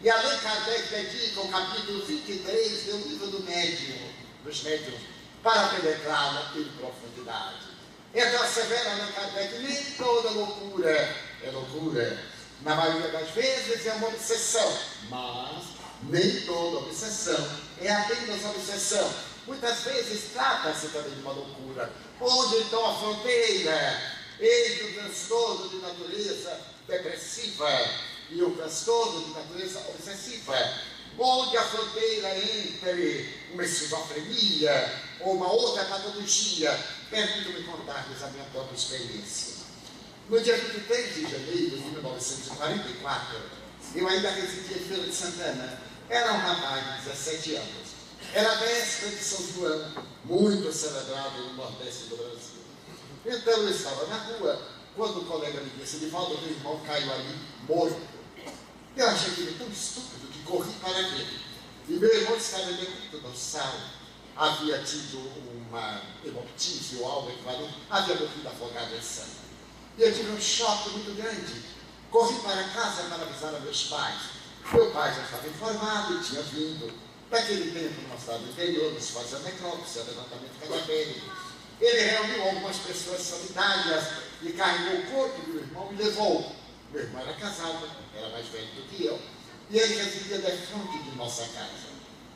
E Allan Kardec dedica o capítulo 23 do livro dos médiuns, para penetrá-la em profundidade. Então, assevera Allan Kardec: nem toda loucura é loucura. Na maioria das vezes é uma obsessão, mas nem toda obsessão é apenas obsessão. Muitas vezes trata-se também de uma loucura, onde então a fronteira entre o transtorno de natureza depressiva e o transtorno de natureza obsessiva, onde a fronteira entre uma esquizofrenia ou uma outra patologia. Permito-me contar-lhes a minha própria experiência. No dia 23 de janeiro de 1944, eu ainda residia em Feira de Santana. Era um rapaz de 17 anos. Era a véspera de São João, muito celebrado no Nordeste do Brasil. Então eu estava na rua, quando o colega me disse: Divaldo, meu irmão caiu ali, morto. Eu achei aquilo tão estúpido que corri para ele. E meu irmão estava dentro do sal. Havia tido uma hemoptise ou algo equivalente, havia morrido afogado em sangue. E eu tive um choque muito grande. Corri para casa para avisar a meus pais. Meu pai já estava informado e tinha vindo. Naquele tempo, no estado interior, nos fazia necrópsia, levantamento cadavérico. Ele reuniu algumas pessoas solidárias e carregou o corpo do meu irmão e levou. Meu irmão era casado, era mais velho do que eu, e ele residia defronte de nossa casa.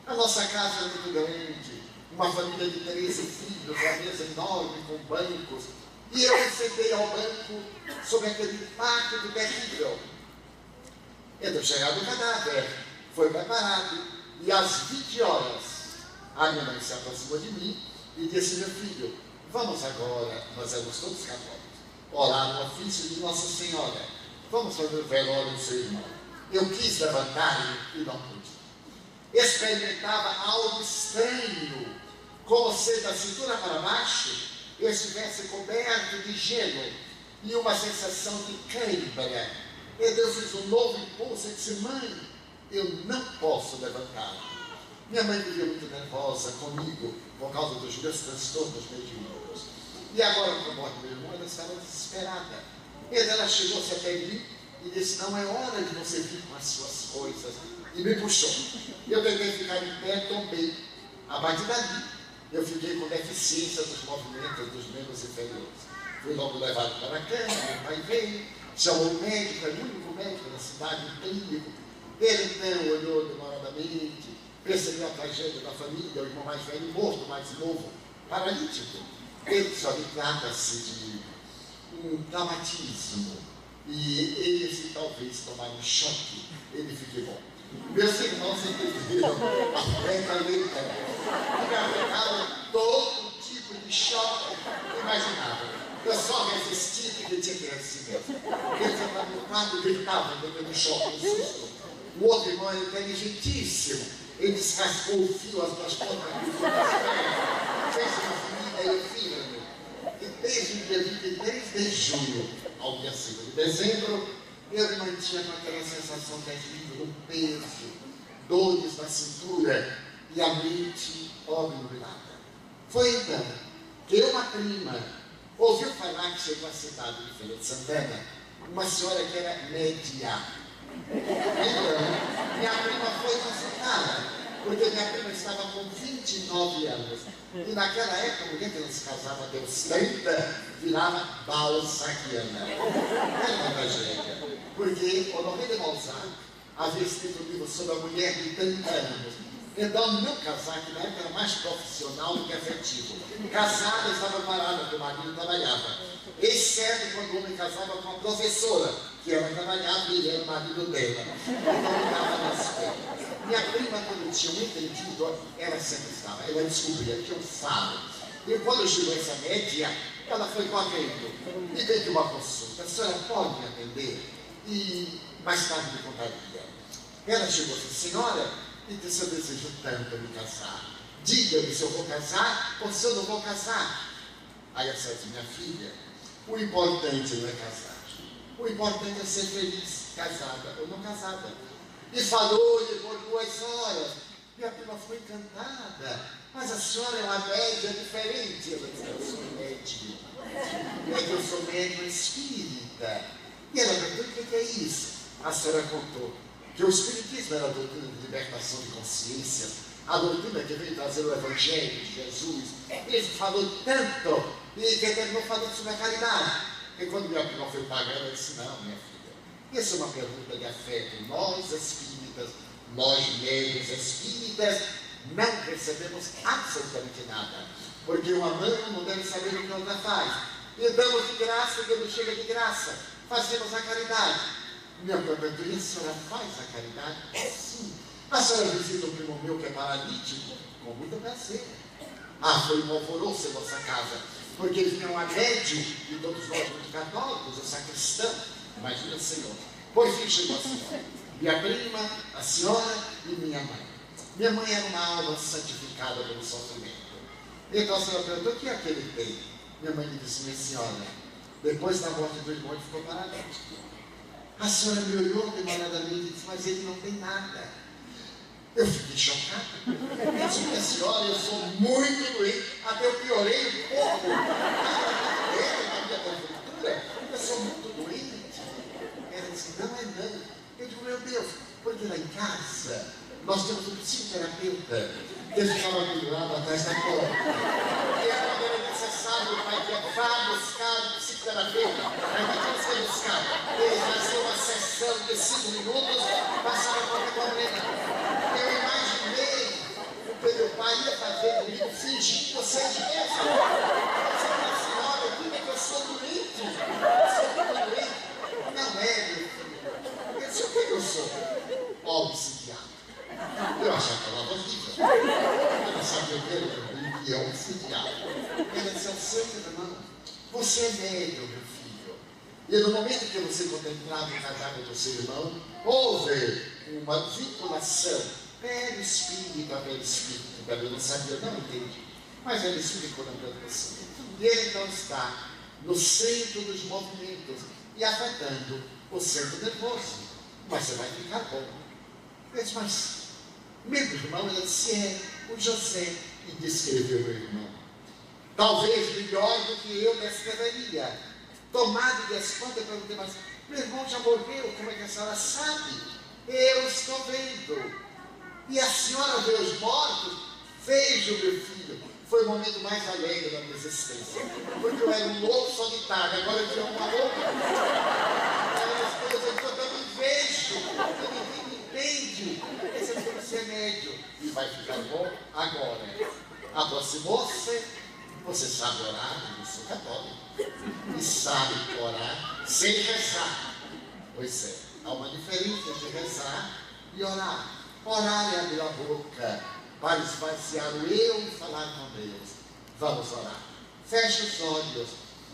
A nossa casa era muito grande, uma família de 13 filhos, uma mesa enorme com bancos. E eu me sentei ao banco sob aquele pátio terrível. Então, chegado o cadáver, foi preparado, e às 20 horas, a minha mãe se aproximou de mim e disse: meu filho, vamos agora, nós éramos todos católicos, orar no ofício de Nossa Senhora, vamos fazer o velório do seu irmão. Eu quis levantar-me e não pude. Experimentava algo estranho, como se da cintura para baixo eu estivesse coberto de gelo e uma sensação de cãibra. E Deus fez um novo impulso e disse: mãe, eu não posso levantar. Minha mãe vivia muito nervosa comigo por causa dos meus transtornos mediúnicos. E agora, com a morte do meu irmão, ela estava desesperada. E ela chegou-se até mim e disse: não é hora de você vir com as suas coisas. E me puxou. Eu tentei ficar em pé, tombei. A partir dali, eu fiquei com deficiência dos movimentos dos membros inferiores. Fui logo levado para a cama, meu pai veio, chamou o médico, era o único médico da cidade, um clínico. Ele então olhou demoradamente, percebeu a tragédia da família, o irmão mais velho morto, o mais novo, paralítico. Ele só trata-se de um traumatismo. E ele, talvez, tomar um choque, ele fique bom. Meus irmãos entenderam a fé da letra, que aplicaram todo tipo de choque imaginável. Eu só resisti porque tinha que resistir mesmo. Ele estava no quarto e gritava, dando um choque, um susto. O outro irmão era inteligentíssimo. Ele descascou o fio, as duas pontas do fio das pernas, fez uma ferida firme. E desde o dia 23 de junho ao dia 5 de dezembro, eu me mantinha com aquela sensação terrível, um peso, dores na cintura e a mente obnubilada. Foi então que uma prima ouviu falar que chegou à cidade de Feira de Santana uma senhora que era média. Então, minha prima foi consultada, porque minha prima estava com 29 anos. E naquela época, a mulher que não se casava até os 30 virava balzaquiana. Era uma tragédia. Porque Honoré de Balzac havia escrito um livro sobre a mulher de 30 anos. Então, meu casar, que na época era mais profissional do que afetivo. Casada, estava parada, porque o marido trabalhava. Exceto quando o homem casava com a professora, que ela trabalhava e ele era o marido dela. Então, estava nas férias. Minha prima, quando tinha um entendido, ela sempre estava. Ela descobria que eu falo. E quando chegou essa média, ela foi correndo e veio uma consulta. A senhora pode me atender? E mais tarde me contaria. Ela chegou assim: senhora, e disse: eu desejo tanto me casar. Diga-me se eu vou casar ou se eu não vou casar. Aí ela disse: minha filha, o importante não é casar. O importante é ser feliz, casada ou não casada. E falou-lhe por 2 horas. Minha prima foi encantada. Mas a senhora é uma média diferente. Ela disse: eu sou médium. Eu sou médium espírita. E ela perguntou: o que é isso? A senhora contou que o Espiritismo era a doutrina de libertação de consciência, a doutrina que veio trazer o Evangelho de Jesus. Ele falou tanto, e que terminou falando sobre a caridade. E quando minha prima foi pagar, ela disse: não, minha filha, isso é uma pergunta de afeto. Nós espíritas, nós médios espíritas, não recebemos absolutamente nada. Porque uma mãe não deve saber o que outra faz. E damos de graça, Deus chega de graça. Fazemos a caridade. Minha própria a senhora faz a caridade? Sim. A senhora visita um primo meu que é paralítico? Com muito prazer. Foi um alvoroço em nossa casa, porque vinha uma médium, e todos nós muito católicos, o sacristão. Imagina, Senhor. Por fim chegou a senhora, minha prima, a senhora e minha mãe. Minha mãe era uma alma santificada pelo sofrimento. Então a senhora perguntou: o que é que ele tem? Minha mãe me disse: minha senhora, depois da morte do irmão, ele ficou paralítico. A senhora me olhou demoradamente e disse: mas ele não tem nada. Eu fiquei chocada. Eu disse: minha senhora, eu sou muito doente, até eu piorei um pouco. Na minha conjuntura, eu sou muito doente. Ela disse: não é não. Eu digo: meu Deus, porque lá em casa nós temos um psicoterapeuta que ficava pendurado atrás da porta. E era quando era necessário, o pai dizia: vá buscar o psicoterapeuta. Aí nós tínhamos que buscar. Ele fazia uma sessão de 5 minutos, passava qualquer problema. Eu imaginei Maria fazendo comigo, fingindo que você é de mesmo. Você fala assim, olha, como é que eu sou doente? Eu sou muito doente. Não é, meu filho. Eu disse, o que eu sou? Ó, psiquiatra. Eu achava que ela estava viva. Eu não sabia o que é um psiquiatra. Ele disse, seu irmão, você é médium, meu filho. E no momento que você contemplava o cadáver do seu irmão, houve uma vinculação velho espírito a velho espírito. Eu não sabia, não entendi. Mas ele explicou na você. E ele então está no centro dos movimentos e afetando o centro nervoso. Mas você vai ficar bom. Eu disse, mas meu irmão, ele disse, é o José. E descreveu meu irmão. Talvez melhor do que eu descreveria. Tomado de espanto, eu perguntei, mas meu irmão já morreu, como é que a senhora sabe? Eu estou vendo. E a senhora vê os mortos? Vejo, meu filho. Foi o momento mais alegre da minha existência. Porque eu era um louco solitário, agora eu tinha uma louca. Eu também vejo, eu me entende. Esse é o seu remédio. E vai ficar bom agora. Aproximou-se, você sabe orar, eu sou católico. E sabe orar sem rezar. Pois é, há uma diferença de rezar e orar. Orar é abrir a boca para esvaziar o eu e falar com Deus. Vamos orar. Feche os olhos,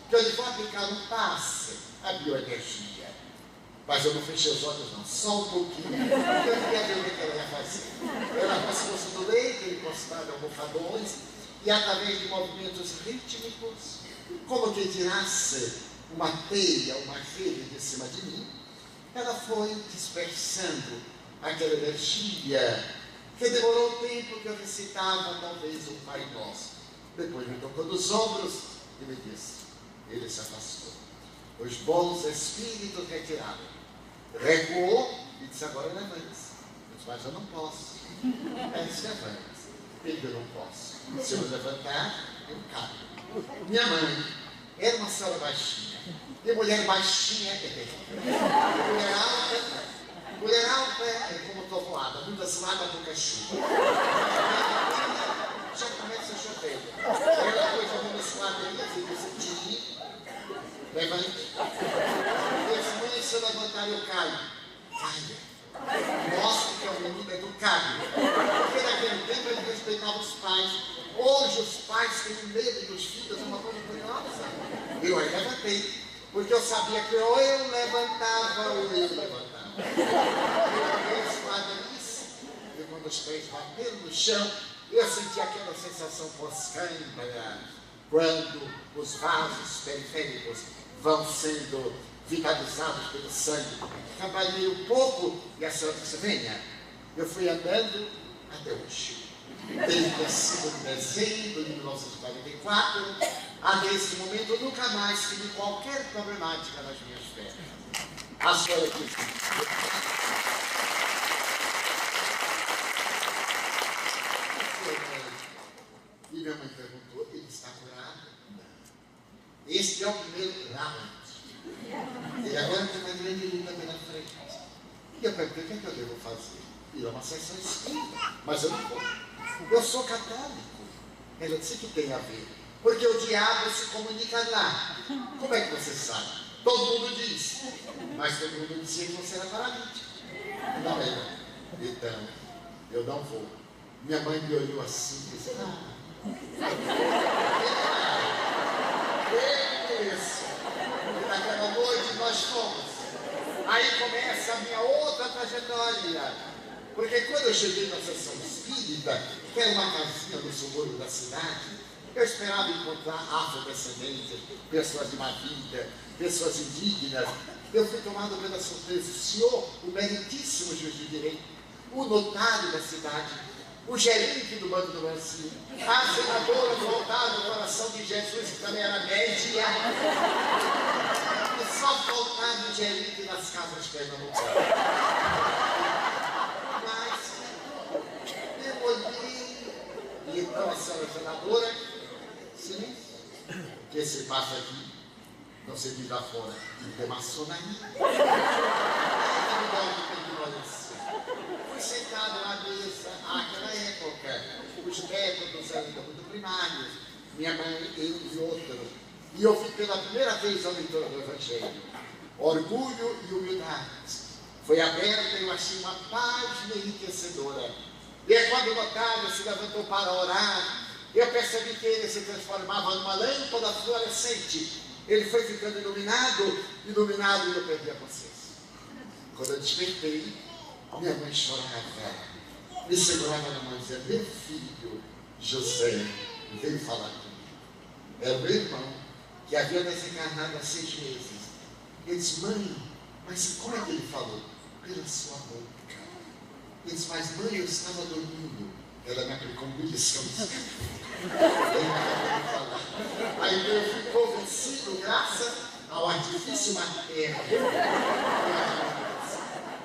que eu lhe vou aplicar um passe, a bioenergia. Mas eu não fechei os olhos não, só um pouquinho. Eu queria ver o que ela ia fazer. Ela aproximou-se do leito, encostado em almofadões, e através de movimentos rítmicos, como que tirasse uma teia, uma rede de cima de mim, ela foi dispersando aquela energia que demorou o tempo que eu recitava talvez o Pai Nosso. Depois me tocou nos ombros e me disse, ele se afastou. Os bons espíritos retiraram. Recuou e disse, agora levante-se. Eu disse, mas eu não posso. Ela disse, levante-se. Eu não posso. Se eu me levantar, eu caio. Minha mãe era uma senhora baixinha. E mulher baixinha é mulher alta. Mulher alta é como tovoada, muita zoada, pouca chuva. Já começa a chover. Ela foi fazendo esse quadrinho, assim, disse, levante. Eu disse, mãe, se eu levantar, eu caio. Caia. Mostre que é um menino educado. Porque naquele tempo ele respeitava os pais. Hoje os pais têm medo dos filhos, é uma coisa curiosa. Eu aí levantei. Porque eu sabia que ou eu levantava ou eu levantava. Eu quadris, e quando os pés bateram no chão, eu senti aquela sensação pós-câmara, quando os vasos periféricos vão sendo vitalizados pelo sangue. Trabalhei um pouco e a senhora disse, venha. Eu fui andando até hoje. Desde ter sido um desenho de 1944, até esse momento, nunca mais tive qualquer problemática nas minhas pernas. A senhora disse. E minha mãe perguntou, ele está curado? Este é o primeiro round. E agora tem uma grande luta pela frente. E eu perguntei, o que é que eu devo fazer? E é uma sessão espírita, mas eu não vou. Eu sou católico. Ela disse que tem a ver. Porque o diabo se comunica lá. Como é que você sabe? Todo mundo diz. Mas todo mundo dizia que você era paralítico. Não era. Então, eu não vou. Minha mãe me olhou assim e disse, isso. E naquela noite nós fomos. Aí começa a minha outra trajetória. Porque quando eu cheguei na sessão espírita, que era uma casinha no subúrbio da cidade, eu esperava encontrar afrodescendentes, pessoas de má vida, pessoas indígenas. Eu fui tomado pela surpresa. O senhor, o meritíssimo juiz de direito, o notário da cidade, o gerente do Banco do Brasil, a senadora do altar do coração de Jesus, que também era média, e só faltava o gerente das casas pernambucanas. E então a senhora senadora, silêncio, que esse passo aqui não se diz lá fora, é maçonaria. Fui sentado na mesa, naquela época, o os métodos ainda muito primários, minha mãe, eu e outros. E eu fui pela primeira vez ao leitor do Evangelho. Orgulho e humildade. Foi aberta, eu achei uma página enriquecedora. E é quando o notário se levantou para orar, eu percebi que ele se transformava numa lâmpada fluorescente. Ele foi ficando iluminado, e eu perdi a consciência. Quando eu despertei, minha mãe chorava, me segurava na mão e dizia: meu filho José veio falar comigo. Era o meu irmão, que havia desencarnado há 6 meses. Ele disse: mãe, mas como é que ele falou? Pela sua boca. Ele disse: mas mãe, eu estava dormindo. Ela me aplicou um beliscão. Aí eu fui convencido, graças ao artifício materno.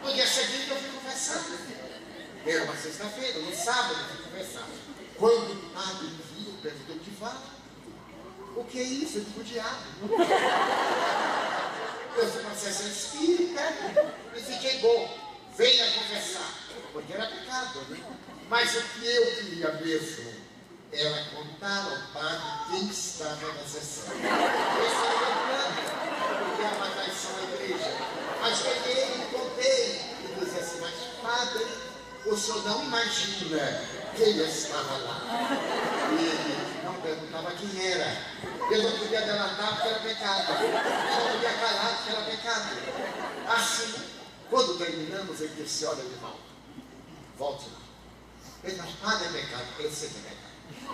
No dia seguinte eu fui conversar. Era uma sexta-feira, no sábado eu fui conversar. Quando o padre me viu, perguntou: o que fala? O que é isso? Eu digo: o diabo. Eu fui para a sessão espírita e fiquei bom. Venha conversar. Porque era pecado, né? Mas o que eu queria mesmo era contar ao padre quem estava na sessão. Esse era o meu plano, porque era uma traição à igreja. Mas peguei e contei e disse assim: mas padre, o senhor não imagina quem estava lá. E ele não perguntava quem era. Eu não podia delatar porque era pecado. Eu não podia calar porque era pecado. Assim, quando terminamos, ele disse: olha, irmão, volte lá. Ele disse: padre, é pecado. Eu sei que é pecado.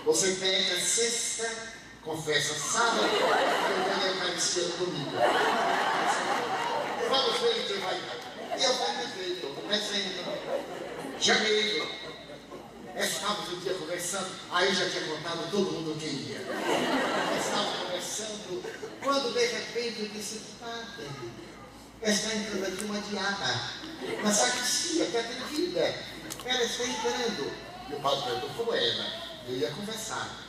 Você pega sexta, confessa sábado, e eu venho aparecer comigo. Vamos ver quem vai dar. Eu perguntei, estou começando. Janeiro. Estávamos um dia conversando, aí já tinha contado todo mundo quem ia. Estávamos conversando, quando de repente eu disse: padre, está entrando aqui uma diaba, na sacristia, que é atrevida. Ela está entrando. E o padre perguntou: como ela? Eu ia conversar.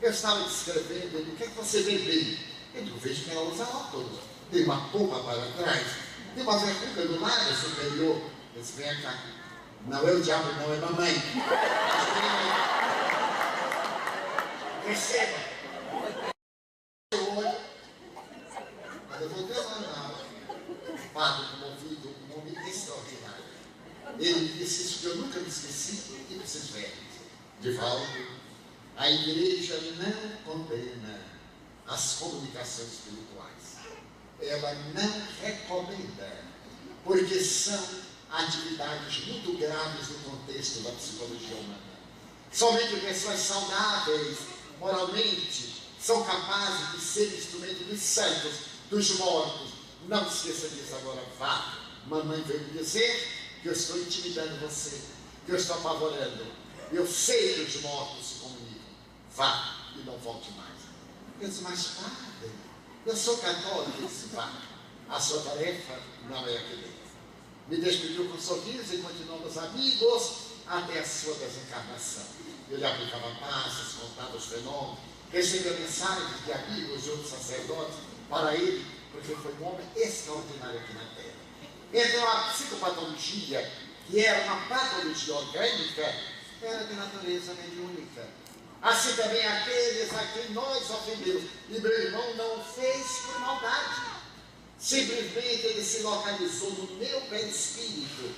Eu estava descrevendo, ele: o que é que você vê bem? Eu vejo que ela usa óculos, tem uma polpa para trás, tem uma verruga do lado superior. Eu disse: vem cá. Não é o diabo, não, é mamãe. Receba. Eu olho. Quando eu voltei lá na aula, o padre comovido, um homem extraordinário. Ele disse isso que eu nunca me esqueci e preciso ver. Divaldo, a igreja não condena as comunicações espirituais. Ela não recomenda, porque são atividades muito graves no contexto da psicologia humana. Somente pessoas saudáveis, moralmente, são capazes de ser instrumento dos santos, dos mortos. Não esqueça disso agora, vá. Mamãe veio me dizer que eu estou intimidando você, que eu estou apavorando. Eu sei que os mortos se comunicam. Vá e não volte mais. Eu disse: mas padre, eu sou católico. Ele disse: vá. A sua tarefa não é aquele. Me despediu com um sorriso e continuamos amigos até a sua desencarnação. Eu lhe aplicava passos, contava os fenômenos, recebia mensagens de amigos, de outros sacerdotes para ele, porque foi um homem extraordinário aqui na Terra. Então a psicopatologia, que era uma patologia orgânica, era de natureza mediúnica. Assim também aqueles a quem nós ofendemos. E meu irmão não o fez por maldade. Simplesmente ele se localizou no meu perispírito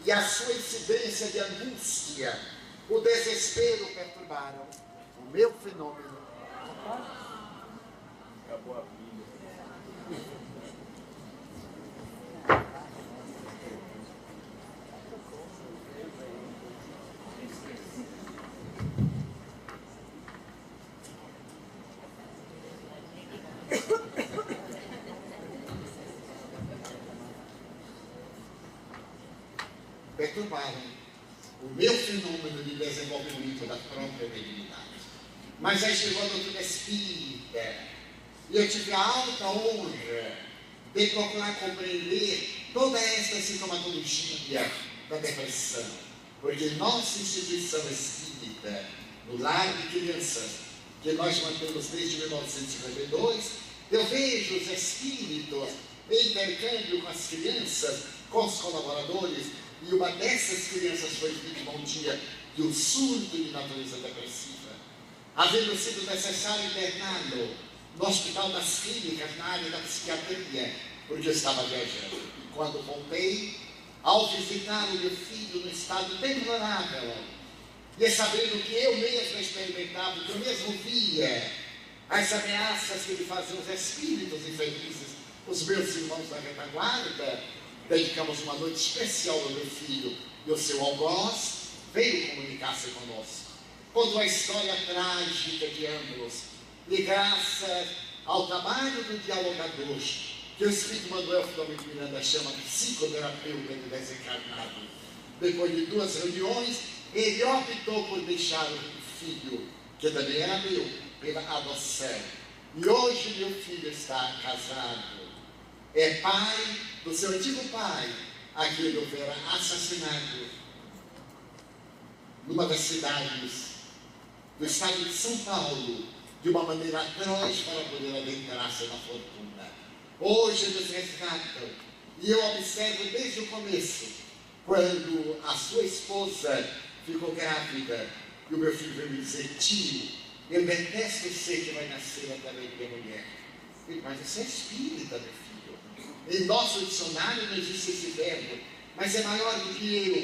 e a sua incidência de angústia, o desespero perturbaram o meu fenômeno. Acabou a vida. Perturbaram o meu fenômeno de desenvolvimento da própria mediunidade. Mas aí chegou a doutrina espírita e eu tive a alta honra de procurar compreender toda esta sintomatologia da depressão, porque nossa instituição espírita, no Lar de Crianças, que nós mantemos desde 1952, eu vejo os espíritos em intercâmbio com as crianças, com os colaboradores. E uma dessas crianças foi vítima um dia de um surto de natureza depressiva, havendo sido necessário interná-lo no Hospital das Clínicas, na área da psiquiatria, porque eu estava viajando. E quando voltei, ao visitar o meu filho no estado deplorável, e sabendo que eu mesmo experimentava, que eu mesmo via as ameaças que lhe faziam os espíritos infelizes, os meus irmãos da retaguarda, dedicamos uma noite especial ao meu filho, e o seu algoz veio comunicar-se conosco. Contou a história trágica de ambos, e graças ao trabalho do dialogador, que o Espírito Manuel Filomeno Miranda chama psicoterapeuta de desencarnado, depois de 2 reuniões, ele optou por deixar o filho, que também era meu, pela adoção. E hoje meu filho está casado, é pai do seu antigo pai, a quem ele houvera assassinado numa das cidades do estado de São Paulo, de uma maneira atroz para poder adentrar-se na fortuna. Hoje eles resgatam, e eu observo desde o começo, quando a sua esposa ficou grávida, e o meu filho veio me dizer: tio, eu detesto ser que vai nascer através de minha mulher. Ele: mas você é espírita, meu filho. Em nosso dicionário não existe esse verbo, mas é maior do que eu.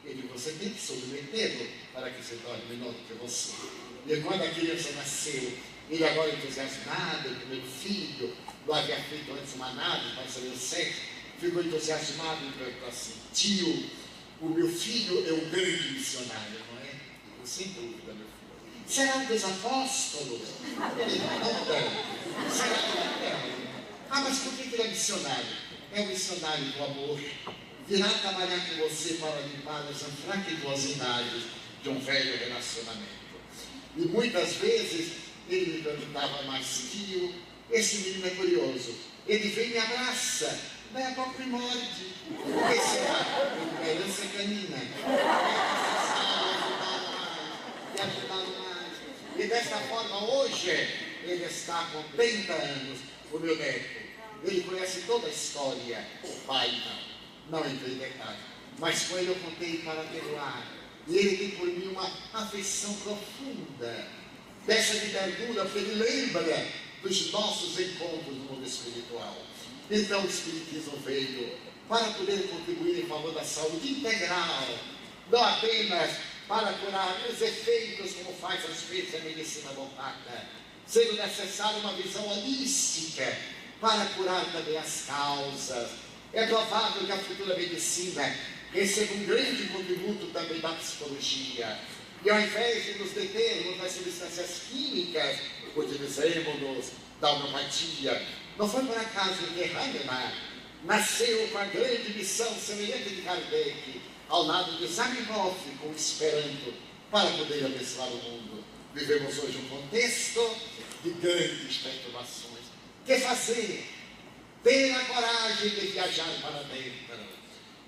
Ele: você tem que submetê-lo para que se torne menor do que você. E quando a criança nasceu, ele agora entusiasmado, que meu filho não havia feito antes uma nave para saber o sexo, ficou entusiasmado e perguntou assim: tio, o meu filho é um grande missionário, não é? Eu: sem dúvida, meu filho. Será um dos apóstolos? Ele: não tem. Será que não tem? Ah, mas por que ele é missionário? É um missionário do amor. Virá trabalhar com você para limpar as anfractuosidades de um velho relacionamento. E muitas vezes ele me perguntava: mas tio, esse menino é curioso, ele vem e me abraça, daí a pouco me morde. Por que será? Uma herança canina. É necessário ajudá-lo mais. E desta forma, hoje, ele está com 30 anos, o meu neto. Ele conhece toda a história. O pai não entrei em detalhe. Mas com ele eu contei para perdoar. E ele tem por mim uma afeição profunda dessa de ternura, porque ele lembra dos nossos encontros no mundo espiritual. Então o Espiritismo veio para poder contribuir em favor da saúde integral, não apenas para curar os efeitos, como faz às vezes a medicina alopata, sendo necessária uma visão holística para curar também as causas. É provável que a futura medicina receba um grande contributo também da psicologia. E ao invés de nos determos nas substâncias químicas, utilizemos-nos da homeopatia. Não foi por acaso que Hahnemann nasceu com a grande missão semelhante de Kardec, ao lado de Zamenhof, com o Esperanto, para poder abençoar o mundo. Vivemos hoje um contexto de grandes perturbações. O que fazer? Ter a coragem de viajar para dentro,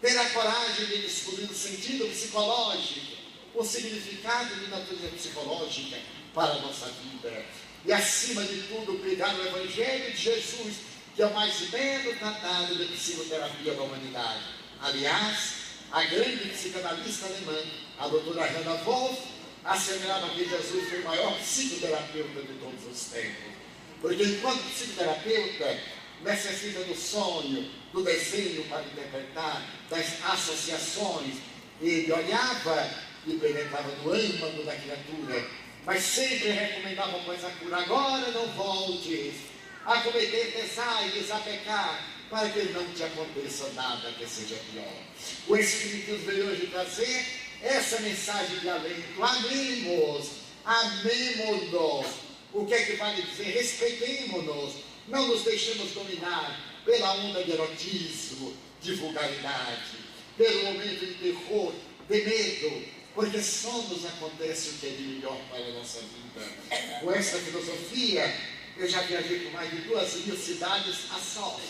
ter a coragem de descobrir o sentido psicológico, o significado de natureza psicológica para a nossa vida. E acima de tudo, pregar o Evangelho de Jesus, que é o mais belo tratado de psicoterapia da humanidade. Aliás, a grande psicanalista alemã, a doutora Hannah Wolff, assemelhava que Jesus foi o maior psicoterapeuta de todos os tempos. Porque enquanto psicoterapeuta, necessita do sonho, do desenho para interpretar, das associações. Ele olhava e penetrava no âmago da criatura, mas sempre recomendava coisa cura: agora não voltes a cometer desaides, a pecar, para que não te aconteça nada que seja pior. O Espiritismo veio hoje trazer essa mensagem de alento: amemos, amemo-nos. O que é que vale dizer? Respeitemo-nos, não nos deixemos dominar pela onda de erotismo, de vulgaridade, pelo momento de terror, de medo, porque só nos acontece o que é de melhor para a nossa vida. Com essa filosofia, eu já viajei por mais de 2.000 cidades a sós,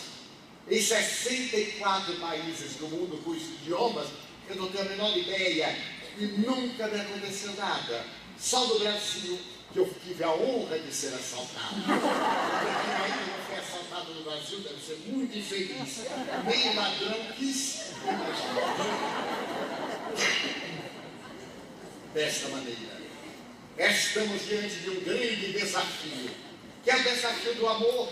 em 64 países do mundo, cujos idiomas eu não tenho a menor ideia, e nunca me aconteceu nada. Só no Brasil que eu tive a honra de ser assaltado. Quem ainda não foi assaltado no Brasil deve ser muito infeliz. Nem ladrão quis imaginar. desta maneira. Estamos diante de um grande desafio, que é o desafio do amor.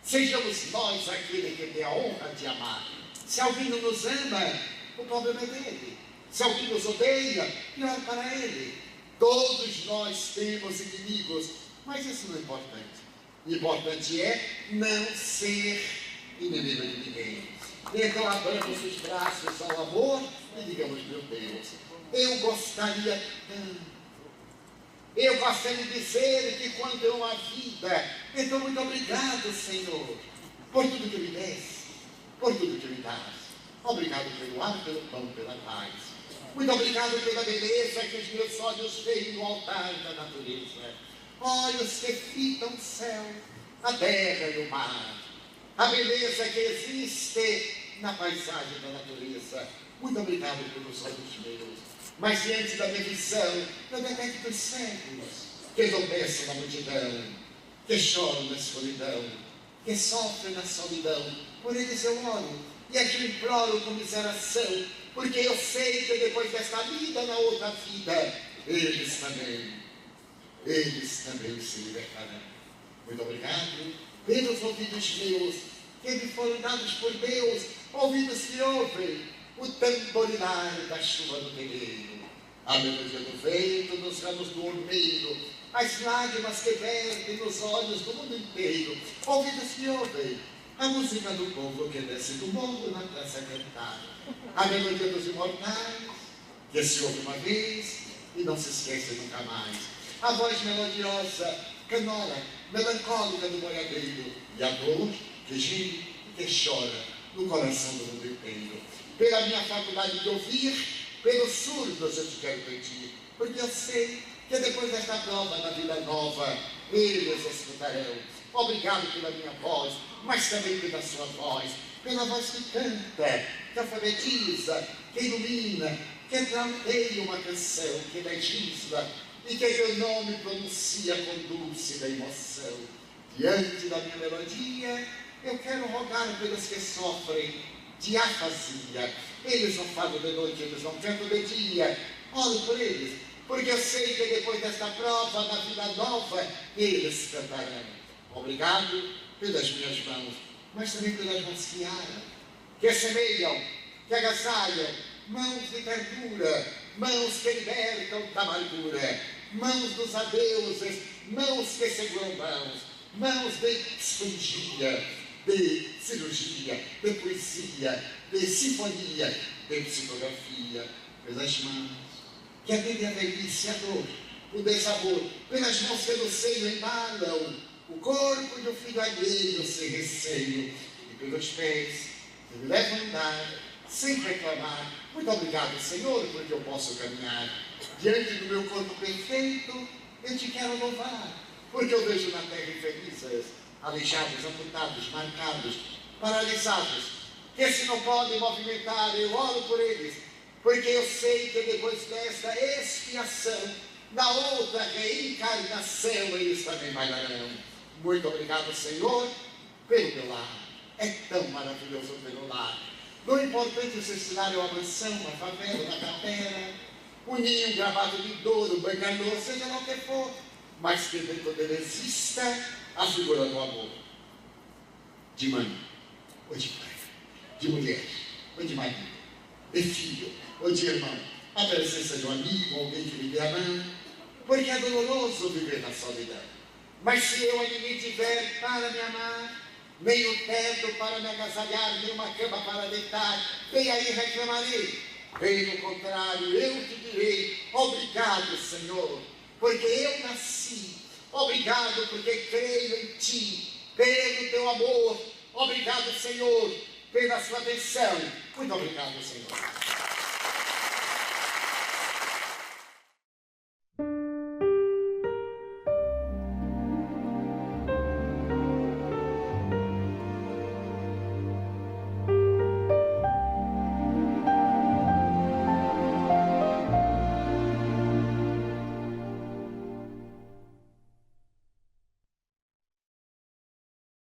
Sejamos nós aquele que tem a honra de amar. Se alguém não nos ama, o problema é dele. Se alguém nos odeia, pior para ele. Todos nós temos inimigos, mas isso não é importante. O importante é não ser inimigo de ninguém. Então abramos os braços ao amor e digamos: meu Deus, eu gostaria tanto. Eu gostaria de dizer que quando eu amo a vida, então muito obrigado, Senhor, por tudo que me deste, por tudo que me dás. Obrigado pelo ar, pelo pão, pela paz. Muito obrigado pela beleza que os meus olhos veem no altar da natureza. Olhos que fitam o céu, a terra e o mar. A beleza que existe na paisagem da natureza. Muito obrigado pelos olhos meus. Mas diante da minha visão, eu detecto os cegos que tropeçam na multidão, que choram na escuridão, que sofrem na solidão. Por eles eu oro e aqui imploro comiseração, porque eu sei que depois desta vida, na outra vida, eles também se libertarão. Muito obrigado pelos ouvidos meus, que me foram dados por Deus, ouvidos que ouvem o tamborilar da chuva do terreiro, a melodia do vento nos ramos do ormeiro, as lágrimas que vertem nos olhos do mundo inteiro, ouvidos que ouvem a música do povo que desce do morro na praça cantar, a melodia dos imortais, que se ouve uma vez e não se esquece nunca mais, a voz melodiosa, canora, melancólica do boiadeiro, e a dor que geme e que chora no coração do mundo inteiro. Pela minha faculdade de ouvir, pelos surdos eu te quero pedir, porque eu sei que depois desta prova da vida nova, eles escutarão. Obrigado pela minha voz, mas também pela sua voz, pela voz que canta, que alfabetiza, que ilumina, que trauteia uma canção, que legisla e que teu nome pronuncia com dúlcida emoção. Diante da minha melodia, eu quero rogar pelos que sofrem de afasia. Eles não falam de noite, eles não cantam de dia. Oro por eles, porque eu sei que depois desta prova da vida nova, eles cantarão. Obrigado pelas minhas mãos, mas também pelas mãos que aram, que semeiam, que agasalham, mãos de ternura, mãos que libertam da amargura, mãos dos adeuses, mãos que seguram mãos de psicologia, de cirurgia, de poesia, de sinfonia, de psicografia, pelas mãos que atendem a velhice, a dor, o desamor, pelas mãos que no seio embalam o corpo de um filho alheio sem receio, e pelos pés que me levam a andar sem reclamar. Muito obrigado, Senhor, porque eu posso caminhar diante do meu corpo perfeito. Eu te quero louvar, porque eu vejo na terra infelizes, aleijados, amputados, marcados, paralisados, que se não podem movimentar. Eu oro por eles, porque eu sei que depois desta expiação, na outra reencarnação, eles também bailarão. Muito obrigado, Senhor, pelo meu lar. É tão maravilhoso pelo lar. Não importante se esse lar é uma mansão, uma favela, uma capela, um ninho gravado de dor, um bangalô, seja lá o que for, mas que dentro dele exista a figura do amor, de mãe ou de pai, de mulher ou de marido, de filho ou de irmão, a presença de um amigo, alguém que me dê a mão, porque é doloroso viver na solidão. Mas se eu a ninguém tiver para me amar, nem um teto para me agasalhar, nem uma cama para deitar, bem aí reclamarei. Pelo contrário, eu te direi: obrigado, Senhor, porque eu nasci. Obrigado porque creio em ti, pelo teu amor. Obrigado, Senhor, pela sua atenção. Muito obrigado, Senhor.